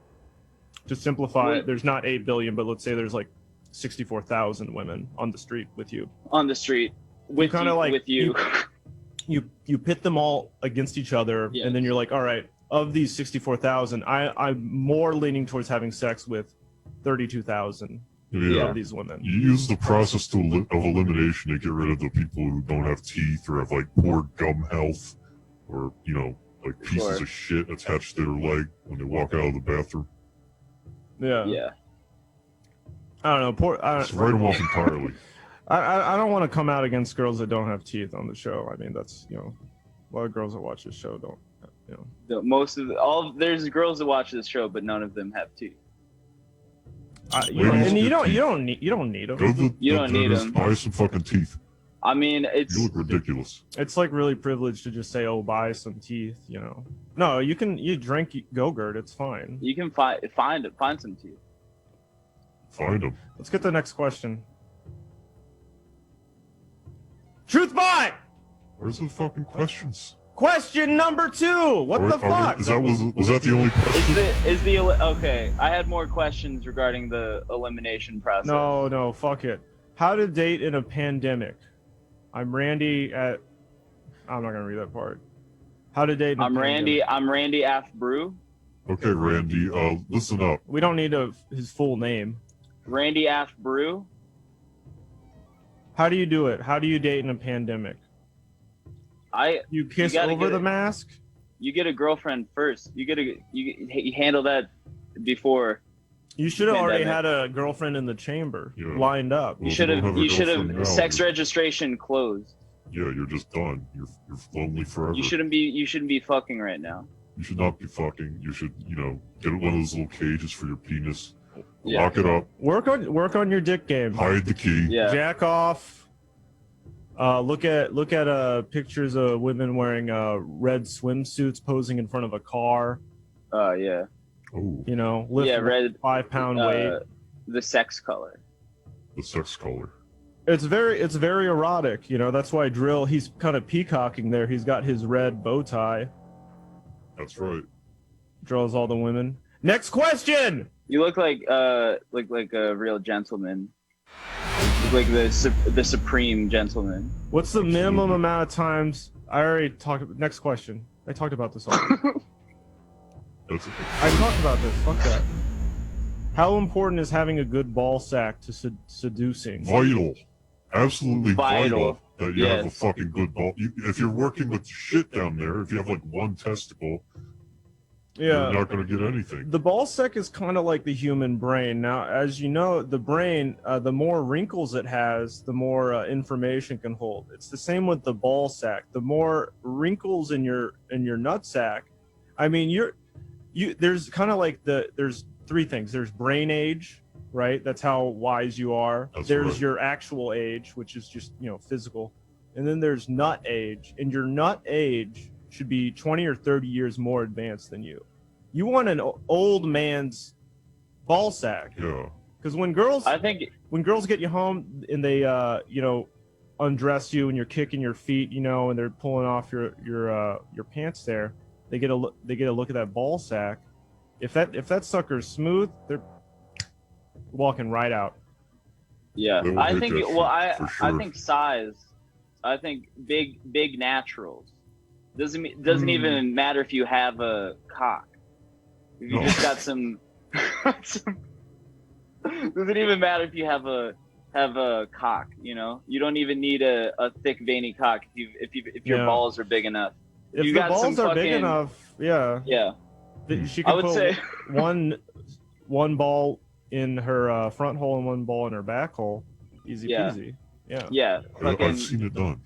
to simplify it, there's not 8 billion, but let's say there's like 64,000 women on the street with you. On the street with you. You pit them all against each other, and then you're like, all right, of these 64,000, I'm more leaning towards having sex with 32,000 of these women. You use the process of elimination to get rid of the people who don't have teeth or have like poor gum health, or like pieces of shit attached to their leg when they walk out of the bathroom. Yeah. I don't know. Just write them off entirely. I don't want to come out against girls that don't have teeth on the show. I mean, that's a lot of girls that watch this show don't. There's girls that watch this show, but none of them have teeth. You don't need them. You don't need them. Buy some fucking teeth. I mean, You look ridiculous. It's like really privileged to just say, "Oh, buy some teeth." No, you drink Go-Gurt. It's fine. You can find some teeth. Find them. Let's get the next question. TruthPoint! Where's the fucking questions? Question number 2. What the fuck? Was that the only question? Okay, I had more questions regarding the elimination process. No, fuck it. How to date in a pandemic. I'm Randy at... I'm not gonna read that part. How to date in a pandemic. I'm Randy Af Brew. Okay, Randy, listen up. We don't need his full name. Randy Af Brew. How do you do it? How do you date in a pandemic? You kiss over the mask? You get a girlfriend first. You handle that before. You should have already had a girlfriend in the chamber lined up. You should have sex registration closed. Yeah, you're just done. You're lonely forever. You shouldn't be fucking right now. You should not be fucking. You should, get one of those little cages for your penis. Lock it up. Work on your dick game. Hide the key. Yeah. Jack off. Look at pictures of women wearing red swimsuits posing in front of a car. Yeah. Oh. Lift red 5-pound weight. The sex color. The sex color. It's very erotic. That's why Dril, he's kind of peacocking there. He's got his red bow tie. That's right. Draws all the women. Next question. You look like a real gentleman. You look like the supreme gentleman. What's the minimum amount of times? I already talked. Next question. I talked about this already. I talked about this. Fuck that. How important is having a good ball sack to seducing? Vital. Absolutely vital that you Yes. have a fucking good ball. If you're working with shit down there, if you have like one testicle, Yeah. you're not going to get anything. The ball sack is kind of like the human brain. Now, as you know, the brain, the more wrinkles it has, the more information it can hold. It's the same with the ball sack. The more wrinkles in your nut sack, I mean, there's kind of like there's three things. There's brain age, right? That's how wise you are. There's right. your actual age, which is just, physical. And then there's nut age. And your nut age should be 20 or 30 years more advanced than you. You want an old man's ball sack. Yeah. Because when girls get you home and they undress you and you're kicking your feet, and they're pulling off your pants there, they get a look at that ball sack. If that sucker's smooth, they're walking right out. Yeah, I think. I sure. think size. I think big naturals. Doesn't even matter if you have a cock. If you just got some, doesn't even matter if you have a cock. You don't even need a thick veiny cock if your balls are big enough. If you the got balls some are big fucking- enough, yeah. Yeah. She I could would put say- one ball in her front hole and one ball in her back hole. Easy Yeah. peasy. Yeah. Yeah. I've seen it done.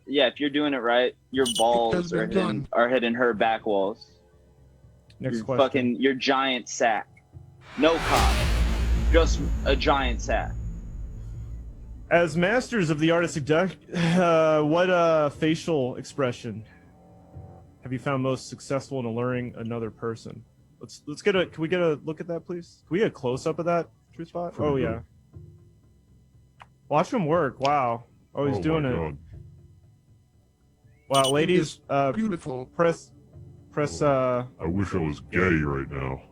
If you're doing it right, your balls are hitting her back walls. Next your question. Your giant sack. No cock. Just a giant sack. As masters of the art of seduction, what facial expression have you found most successful in alluring another person? Can we get a look at that, please? Can we get a close up of that, TruthPoint? Oh yeah. Watch him work. Wow. Oh, he's doing it. God. Wow, ladies, beautiful. Press. I wish I was gay right now.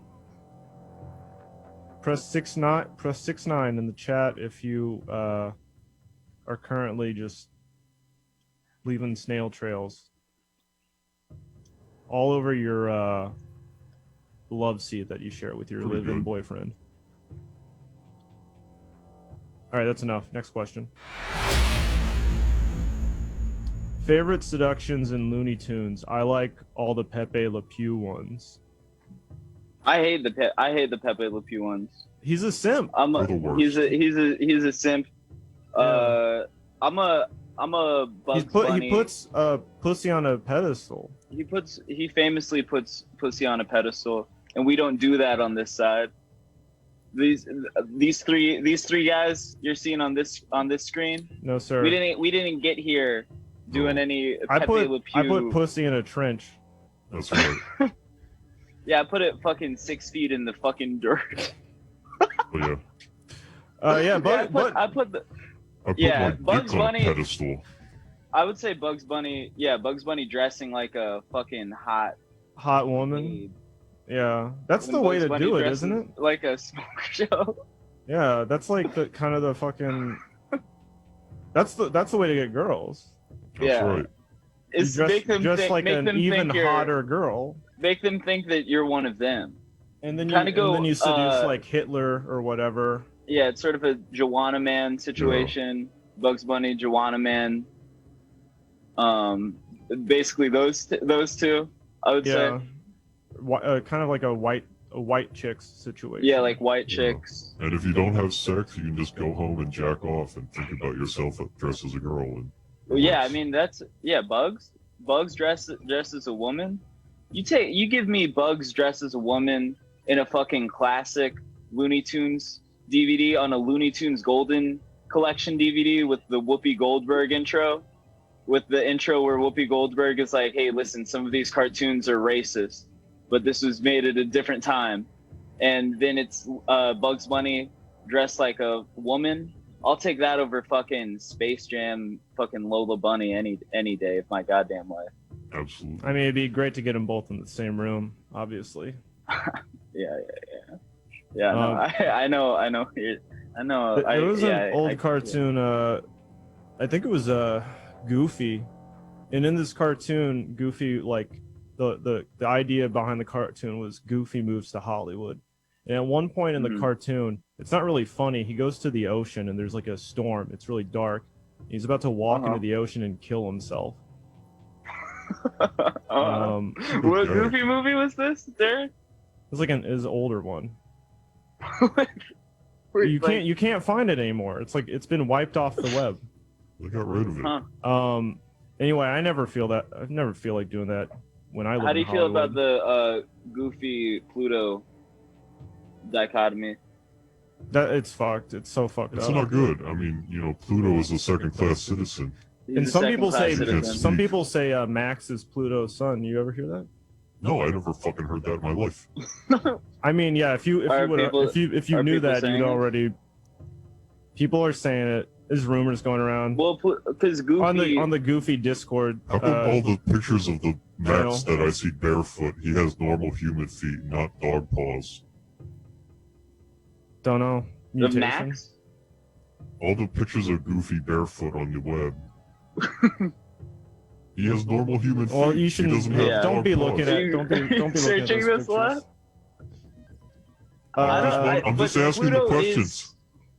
Press 6-9 in the chat if you are currently just leaving snail trails all over your love seat that you share with your Pretty live-in good. boyfriend. All right, that's enough. Next question. Favorite seductions in Looney Tunes? I like all the Pepe Le Pew ones. I hate the Pepe Le Pew ones. He's a simp. He's a simp. I'm a Bugs Bunny. He puts pussy on a pedestal. He famously puts pussy on a pedestal, and we don't do that on this side. These three guys you're seeing on this screen. No sir. We didn't get here doing any Pepe Le Pew. I put pussy in a trench. That's right. Yeah, I put it fucking 6 feet in the fucking dirt. Yeah. Yeah, I put my Bugs dick on a Bunny. pedestal. I would say Bugs Bunny. Yeah, Bugs Bunny dressing like a fucking hot woman. Yeah, that's the way to do it, isn't it? Like a smoke show. Yeah, that's like the kind of the fucking. That's the way to get girls. That's right. It's make them just think, like make an them even think you're- hotter girl. Make them think that you're one of them. And then Kinda you seduce like Hitler or whatever. Yeah, it's sort of a Joanna Man situation. Bugs Bunny, Joanna Man. Basically those two, I would say. Kind of like a white chicks situation. Yeah, like white chicks. And if you don't have sex, you can just go home and jack off and think about yourself dressed as a girl. And Well, yeah, I mean Bugs dressed as a woman. You give me Bugs dressed as a woman in a fucking classic Looney Tunes DVD on a Looney Tunes Golden Collection DVD with the Whoopi Goldberg intro, with the intro where Whoopi Goldberg is like, "Hey, listen, some of these cartoons are racist, but this was made at a different time," and then it's Bugs Bunny dressed like a woman. I'll take that over fucking Space Jam, fucking Lola Bunny any day of my goddamn life. Absolutely. I mean, it'd be great to get them both in the same room, obviously. Yeah. No, I know. There was an old I- cartoon. I think it was Goofy, and in this cartoon, Goofy, like the idea behind the cartoon was Goofy moves to Hollywood, and at one point in the cartoon, it's not really funny. He goes to the ocean and there's like a storm. It's really dark. He's about to walk into the ocean and kill himself. What Goofy movie was this, Derek? It's like an older one. Wait, You can't find it anymore. It's like it's been wiped off the web. They got rid of it. Huh. Anyway, I never feel like doing that when I live How do you in feel Hollywood. about the Goofy Pluto dichotomy? That it's fucked. It's so fucked It's up. not good. I mean, Pluto is a second-class citizen. And some people say Max is Pluto's son. You ever hear that? No, I never fucking heard that in my life. I mean, yeah. If you knew that, you'd already. People are saying it. There's rumors going around. Well, because Goofy on the Goofy Discord. How come all the pictures of the Max channel? that I see barefoot, he has normal human feet, not dog paws? Don't know. The Mutation? Max? All the pictures of Goofy barefoot on the web. He has normal human feet. Well, you He shouldn't. doesn't have Don't dog be paws. looking at. Don't be looking at searching those this pictures. I'm just asking the questions.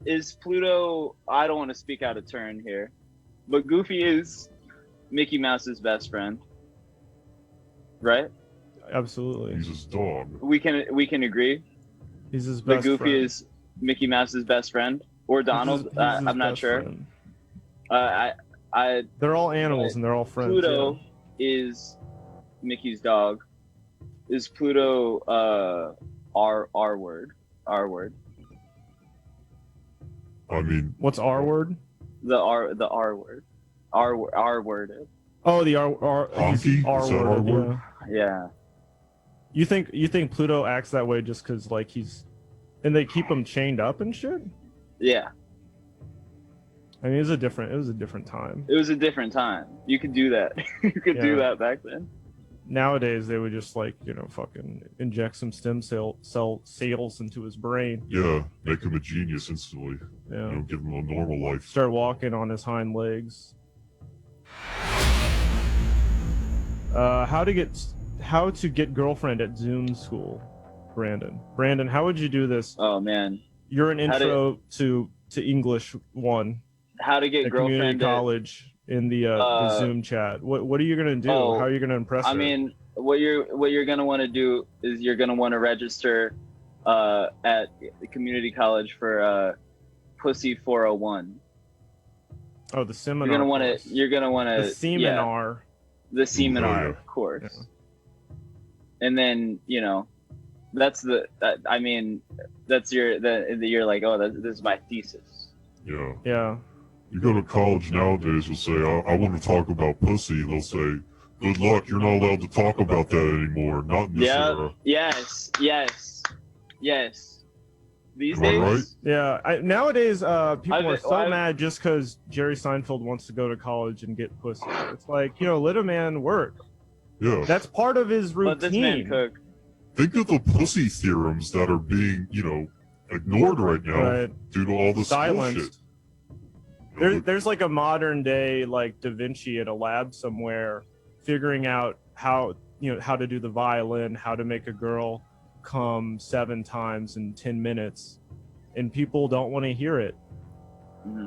Is Pluto? I don't want to speak out of turn here, but Goofy is Mickey Mouse's best friend, right? Absolutely. He's his dog. We can agree. He's his That best Goofy friend. is Mickey Mouse's best friend, or Donald. He's his I'm not best sure. friend. They're all animals and they're all friends. Pluto is Mickey's dog. Is Pluto R word? R word. I mean, what's R word? The R word. R worded. Oh, the R Honky? R Is that word. R word? Yeah. You think Pluto acts that way just because like he's, and they keep him chained up and shit? Yeah. I mean, it was a different time. It was a different time. You could do that. You could do Yeah. that back then. Nowadays, they would just like fucking inject some stem cell cells into his brain. Yeah, make him a genius instantly. Yeah. Give him a normal life. Start walking on his hind legs. How to get girlfriend at Zoom school, Brandon. Brandon, how would you do this? Oh man, you're an intro to English 1. How to get at community girlfriend at- college in the Zoom chat. What are you gonna do? Oh, How are you gonna impress her? I mean, what you're gonna want to do is you're gonna want to register at the community college for Pussy 401. Oh, the seminar. You're gonna want course. to. You're gonna want to. The seminar. The seminar Oh, yeah. course. And then that's I mean, that's you're like, oh, this is my thesis. Yeah. Yeah. You go to college nowadays, you'll say, I want to talk about pussy. They'll say, good luck, you're not allowed to talk about that anymore. Not in this era. Yes. These Am I days. right? Yeah. Nowadays, people are so I've- mad just because Jerry Seinfeld wants to go to college and get pussy. It's like, let a man work. Yeah. That's part of his routine. Let this man cook. Think of the pussy theorems that are being, ignored right now Right. due to all this bullshit. There's like a modern day like Da Vinci in a lab somewhere figuring out how to do the violin, how to make a girl come 7 times in 10 minutes, and people don't want to hear it.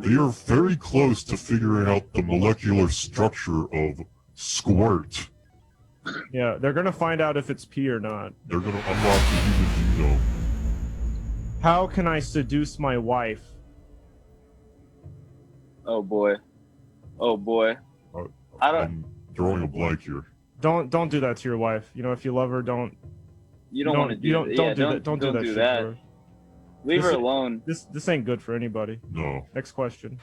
They are very close to figuring out the molecular structure of squirt. Yeah, they're gonna find out if it's pee or not. They're gonna unlock the human genome. How can I seduce my wife? Oh boy. I don't. I'm drawing a blank here. Don't do that to your wife. If you love her, don't. You don't want to do that. Don't do that. Don't do that. Shit to her. Leave her This- alone. This ain't good for anybody. No. Next question.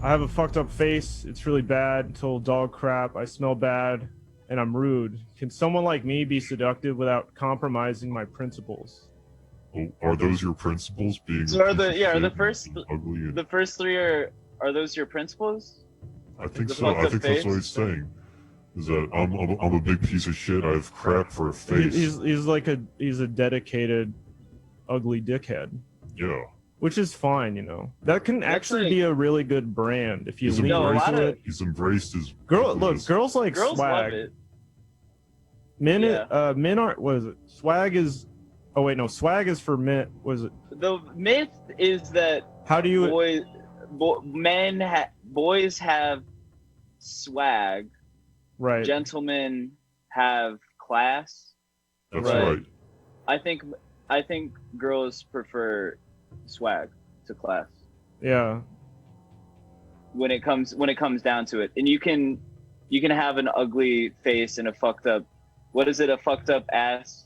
I have a fucked up face. It's really bad. Total dog crap. I smell bad, and I'm rude. Can someone like me be seductive without compromising my principles? Oh, are those your principles? Being So are the first ugly and... the first 3 are those your principles? I think the so. I fucked up think that's what face? he's saying. is that I'm a big piece of shit. I have crap for a face. He's a dedicated, ugly dickhead. Yeah. Which is fine, you know. That can actually be a really good brand if you lean into it. He's embraced his girls like girls swag. love it. Men aren't. What is it? Swag is. Oh wait, no. Swag is for men. Was it? The myth is that how do you boys have swag, right? Gentlemen have class. That's right. I think girls prefer swag to class. Yeah. When it comes down to it, and you can have an ugly face and a fucked up. What is it? A fucked up ass,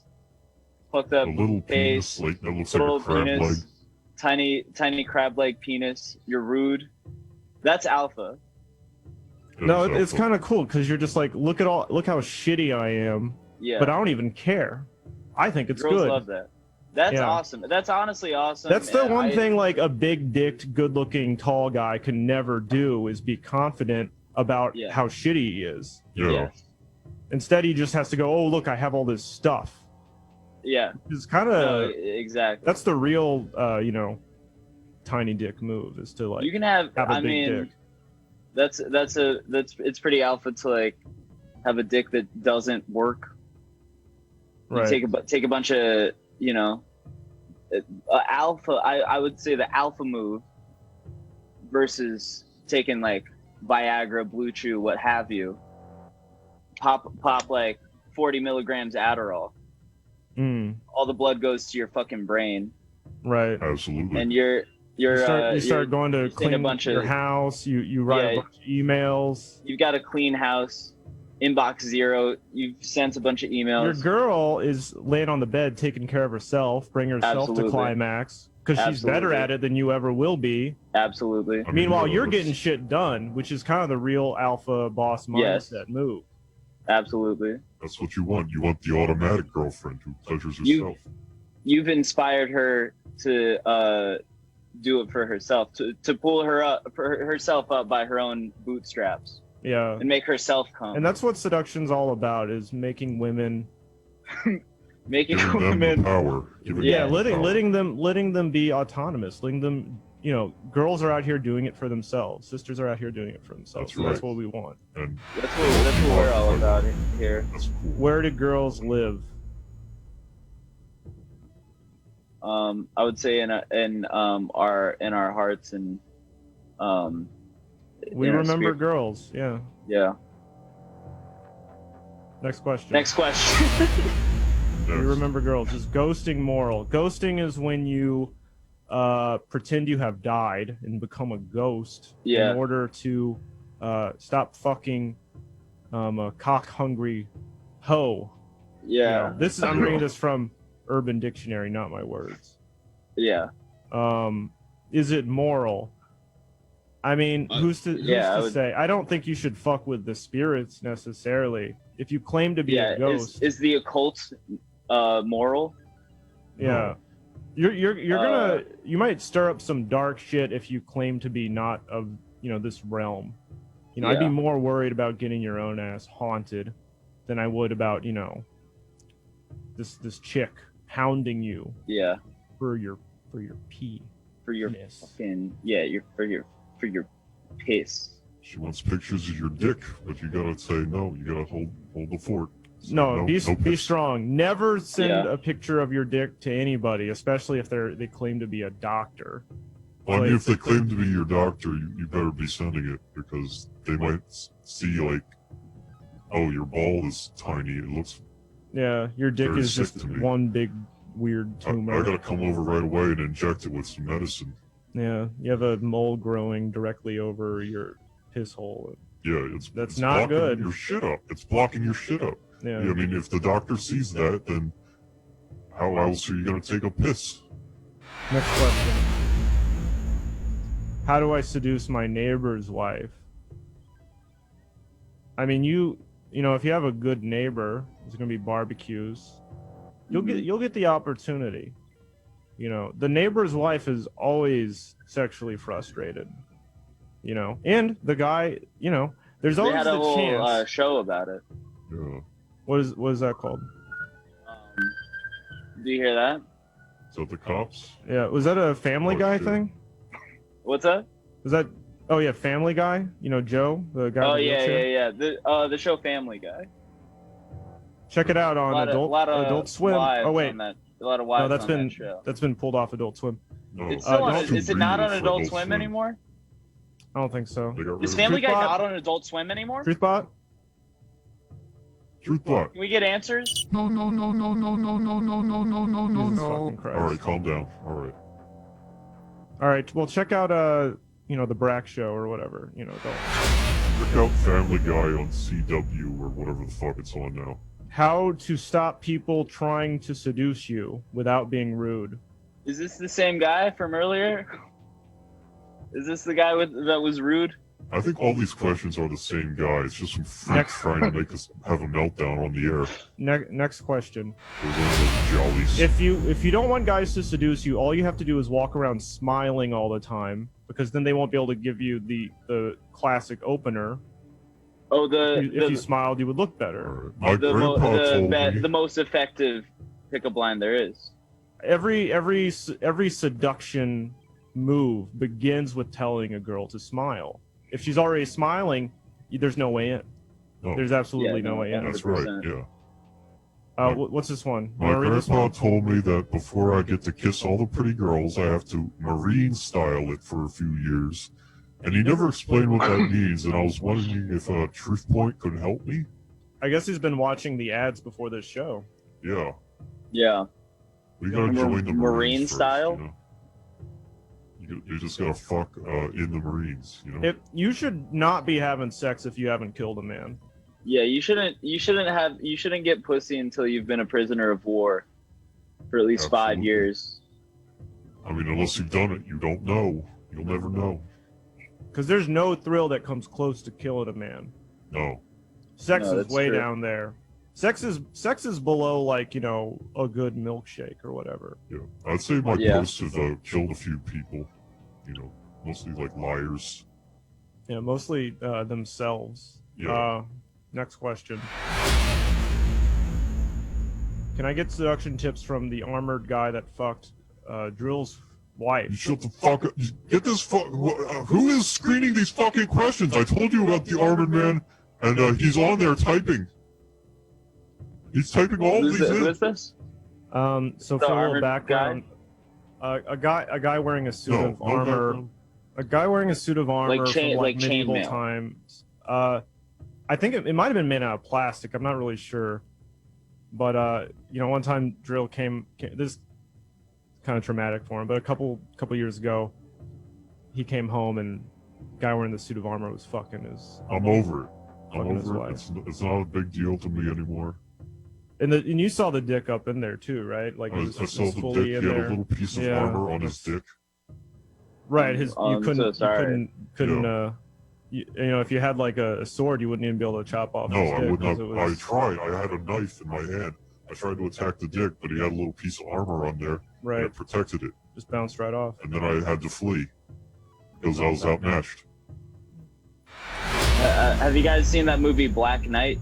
fucked up a little face, penis, like that looks little like a crab penis, leg. tiny crab-like penis. You're rude. That's alpha. No, it's kind of cool because you're just like, look how shitty I am. Yeah. But I don't even care. I think it's Girls good. love that. That's Yeah. awesome. That's honestly awesome. That's the and one thing like a big-dicked, good-looking, tall guy can never do is be confident about how shitty he is. Yeah. Yes. Instead, he just has to go, oh, look, I have all this stuff. Yeah. It's kind of... No, exactly. That's the real, tiny dick move, is to, like, You can have a I big mean, dick. it's pretty alpha to like have a dick that doesn't work. You Right. take a bunch of, alpha. I would say the alpha move versus taking like Viagra, Blue Chew, what have you. Pop like 40 milligrams Adderall. All the blood goes to your fucking brain. Right. Absolutely. And you start going to clean a bunch your of house. You write a bunch of emails. You've got a clean house, inbox zero. You've sent a bunch of emails. Your girl is laying on the bed taking care of herself, bring herself to Absolutely. climax because she's better Absolutely. at it than you ever will be. Absolutely. Meanwhile, you're getting shit done, which is kind of the real alpha boss mindset move. Absolutely. That's what you want. You want the automatic girlfriend who pleasures herself. You've inspired her to do it for herself, to pull herself up by her own bootstraps. Yeah. And make herself come. And that's what seduction's all about: is making women, making Giving them women the power. Giving yeah, them the power. letting them be autonomous, letting them, girls are out here doing it for themselves, sisters are out here doing it for themselves. That's That's right. what we want. And That's what we're all about here. That's cool. Where do girls live? I would say in our hearts and We in our remember spirit. girls. Yeah. Yeah. Next question. Next question. We remember girls. Is ghosting moral? Ghosting is when you pretend you have died and become a ghost Yeah. in order to stop fucking a cock-hungry hoe. Yeah. I'm reading this from Urban Dictionary, not my words. Yeah. Is it moral? I mean, who's to say? I don't think you should fuck with the spirits necessarily. If you claim to be a ghost, is the occult moral? yeah, you might stir up some dark shit if you claim to be not of this realm. I'd be Yeah. more worried about getting your own ass haunted than I would about this chick hounding you. Yeah. For your pee. For your Piss. fucking for your piss. She wants pictures of your dick, but you gotta say no. You gotta hold the fort. So No, be pics. strong. Never send Yeah. a picture of your dick to anybody, especially if they claim to be a doctor. Well, I mean, if they claim to be your doctor, you better be sending it because they might see like, oh, your ball is tiny. It looks. Yeah, your dick Very is sick just to me. one big weird tumor. I gotta come over right away and inject it with some medicine. Yeah, you have a mole growing directly over your piss hole. Yeah, That's it's not blocking good. Your shit up. It's blocking your shit up. Yeah. I mean, if the doctor sees that, then how else are you gonna take a piss? Next question. How do I seduce my neighbor's wife? I mean, if you have a good neighbor, there's gonna be barbecues. You'll get the opportunity. The neighbor's wife is always sexually frustrated. And the guy, There's They always had a the whole chance. show about it. Yeah. What is that called? Do you hear that? Is that the cops? Yeah, was that a Family Guy shit. thing? What's that? Was that? Oh yeah, Family Guy. You know Joe, the guy. Oh with the yeah, wheelchair? yeah. The show Family Guy. Check it out on Adult Swim. Wives Oh wait, on that, a lot of wives no, that's on been that show. that's been pulled off Adult Swim. No, It's still on. don't- Is it not on for Adult Adult Swim Swim. anymore? I don't think so. They got rid Is of Family it. Guy Truthbot? not on Adult Swim anymore? Truthbot. Truthbot. Can we get answers? No, no, no, no, no, no, no, no, no, no, no, no, Jesus no. fucking Christ. All right, calm down. All right. All right. Well, check out the Brack Show or whatever. Check out Family Guy on CW or whatever the fuck it's on now. How to stop people trying to seduce you without being rude. Is this the same guy from earlier? Is this the guy that was rude? I think all these questions are the same guy. It's just some freak trying to make us have a meltdown on the air. Next question. Those are those jollies. If you don't want guys to seduce you, all you have to do is walk around smiling all the time, because then they won't be able to give you the classic opener. Oh, if you smiled, you would look better. My grandpa told me. The most effective pickup line there is. Every seduction move begins with telling a girl to smile. If she's already smiling, there's no way in. No. There's absolutely no way in. That's right, yeah. What's this one? My grandpa told me that before I get to kiss all the pretty girls, I have to Marine style it for a few years. And he never explained what that means, and I was wondering if TruthPoint could help me? I guess he's been watching the ads before this show. Yeah. Yeah. We gotta join the Marine Marines style? First, you just gotta fuck in the Marines, you know? You should not be having sex if you haven't killed a man. Yeah, you shouldn't get pussy until you've been a prisoner of war for at least 5 years. I mean, unless you've done it, you don't know. You'll never know. Because there's no thrill that comes close to killing a man. No. Sex No, is that's way true. down there. Sex is below, like, a good milkshake or whatever. Yeah. I'd say my Yeah. posts have killed a few people. Mostly like liars. Yeah, mostly themselves. Yeah. Next question. Can I get seduction tips from the armored guy that fucked Dril's wife? You shut the fuck up. Get this who is screening these fucking questions? I told you about the armored man, and he's on there typing. He's typing all these in. Who is this? So The for a little armored background, a guy wearing a suit of No armor, background. a guy wearing a suit of armor from medieval chainmail. times. I think it might have been made out of plastic. I'm not really sure, but one time Dril came. This is kind of traumatic for him, but a couple years ago, he came home and guy wearing the suit of armor was fucking his. I'm over it. I'm fucking his over wife. it. It's not a big deal to me anymore. And you saw the dick up in there too, right? Like I it was saw the fully dick. in He had there. a little piece of Yeah. armor on his dick. Right, you I'm couldn't, so sorry. if you had like a sword, you wouldn't even be able to chop off. No, his I dick would not. 'cause it was- I tried. I had a knife in my hand. I tried to attack the dick, but he had a little piece of armor on there. Right. And it protected it. Just bounced right off. And then I had to flee because I was outmatched. Have you guys seen that movie Black Knight,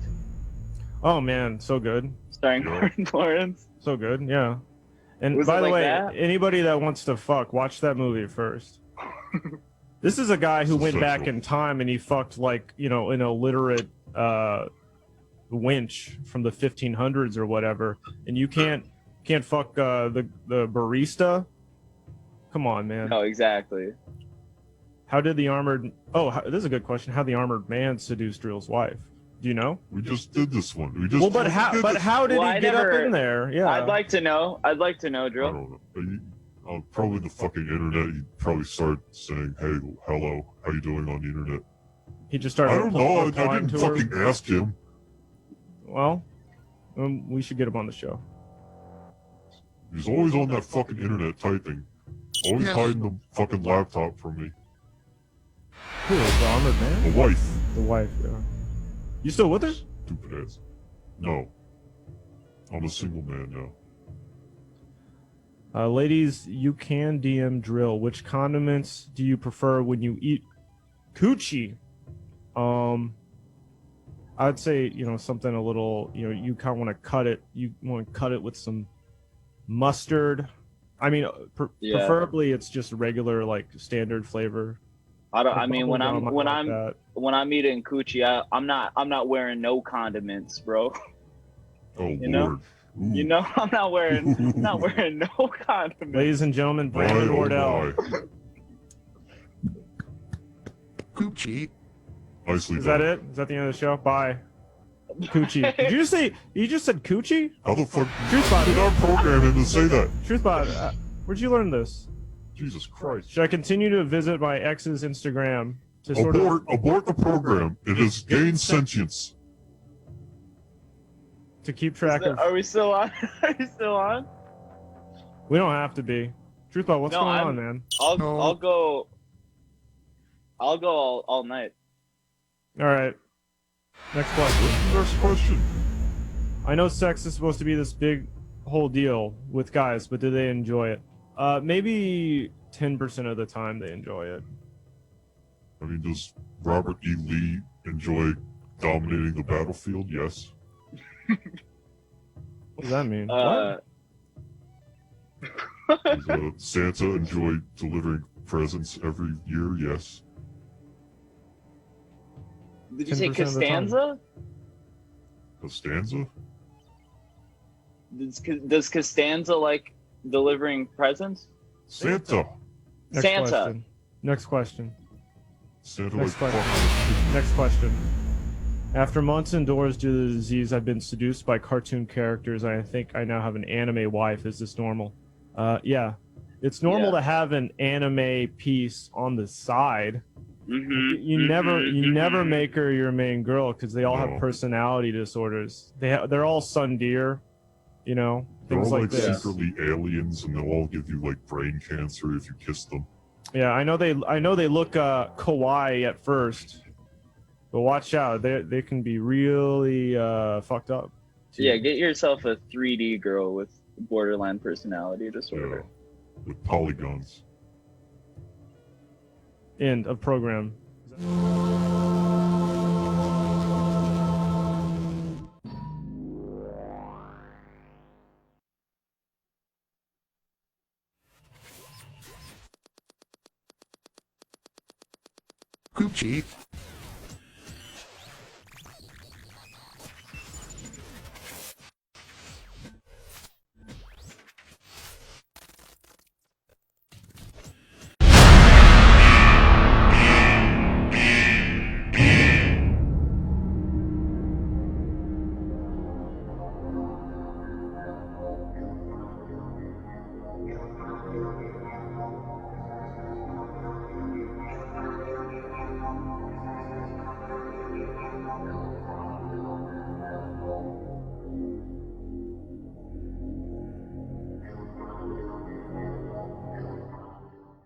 Oh man, so good, starring Martin Lawrence? so good, yeah. And Was by it the like way, that? anybody that wants to fuck, watch that movie first. This is a guy who went back in time and he fucked like an illiterate winch from the 1500s or whatever, and you can't fuck the barista. Come on, man. Oh, exactly. How did the armored? Oh, this is a good question. How the armored man seduced Dril's wife? Do you know? We just did this one. We just. Well, but how? did But this. how did Well, he I get never- up in there? Yeah. I'd like to know, I Drill. don't know. Probably the fucking internet. He probably started saying, "Hey, hello, how you doing on the internet?" He just started. I don't know. I replying didn't to her. fucking ask him. Well, we should get him on the show. He's always on that fucking internet typing. Always Yes. hiding the fucking laptop from me. Who is the armored man? The wife. The wife. Yeah. You still with her? Stupid ass. No. I'm a single man now. Ladies, you can DM Drill. Which condiments do you prefer when you eat coochie? I'd say, you know, something a little, you know, you kind of want to cut it. You want to cut it with some mustard. I mean, Yeah. preferably it's just regular, like standard flavor. I mean, when Bubblegum, I like that. when I'm eating coochie, I'm not wearing no condiments, bro. Oh You know, you know, I'm not wearing no condiments. Ladies and gentlemen, Brandon Wardell. Coochie. Nicely Is done. that it? Is that the end of the show? Bye. Coochie. Did you just say? You just said coochie? How the fuck Truthbot. did our programming to say that? Truthbot. Where'd you learn this? Jesus Christ. Should I continue to visit my ex's Instagram to sort Abort the program. It has gained sentience. to keep track of? Are we still on? Are you still on? We don't have to be. Truthbot, what's going on, man? I'll go. I'll go all night. All right. Next question. Next question. I know sex is supposed to be this big whole deal with guys, but do they enjoy it? Maybe 10% of the time they enjoy it. I mean, does Robert E. Lee enjoy dominating the battlefield? Yes. What does that mean? Does Santa enjoy delivering presents every year? Yes. Did you say 10% of the time. Costanza? Costanza? Does Costanza like delivering presents? Santa. Next Santa. question. Next question. Santa Next like question. Next question. After months indoors due to the disease, I've been seduced by cartoon characters. I think I now have an anime wife. Is this normal? Yeah. It's normal to have an anime piece on the side. You never make her your main girl because they all have personality disorders. They're all Sundeer, you know, They're things all like like this. secretly aliens, and they'll all give you like brain cancer if you kiss them. Yeah, I know they look kawaii at first, but watch out. They can be really fucked up. Yeah, get yourself a 3D girl with borderline personality disorder. With polygons. End of program. Coochie.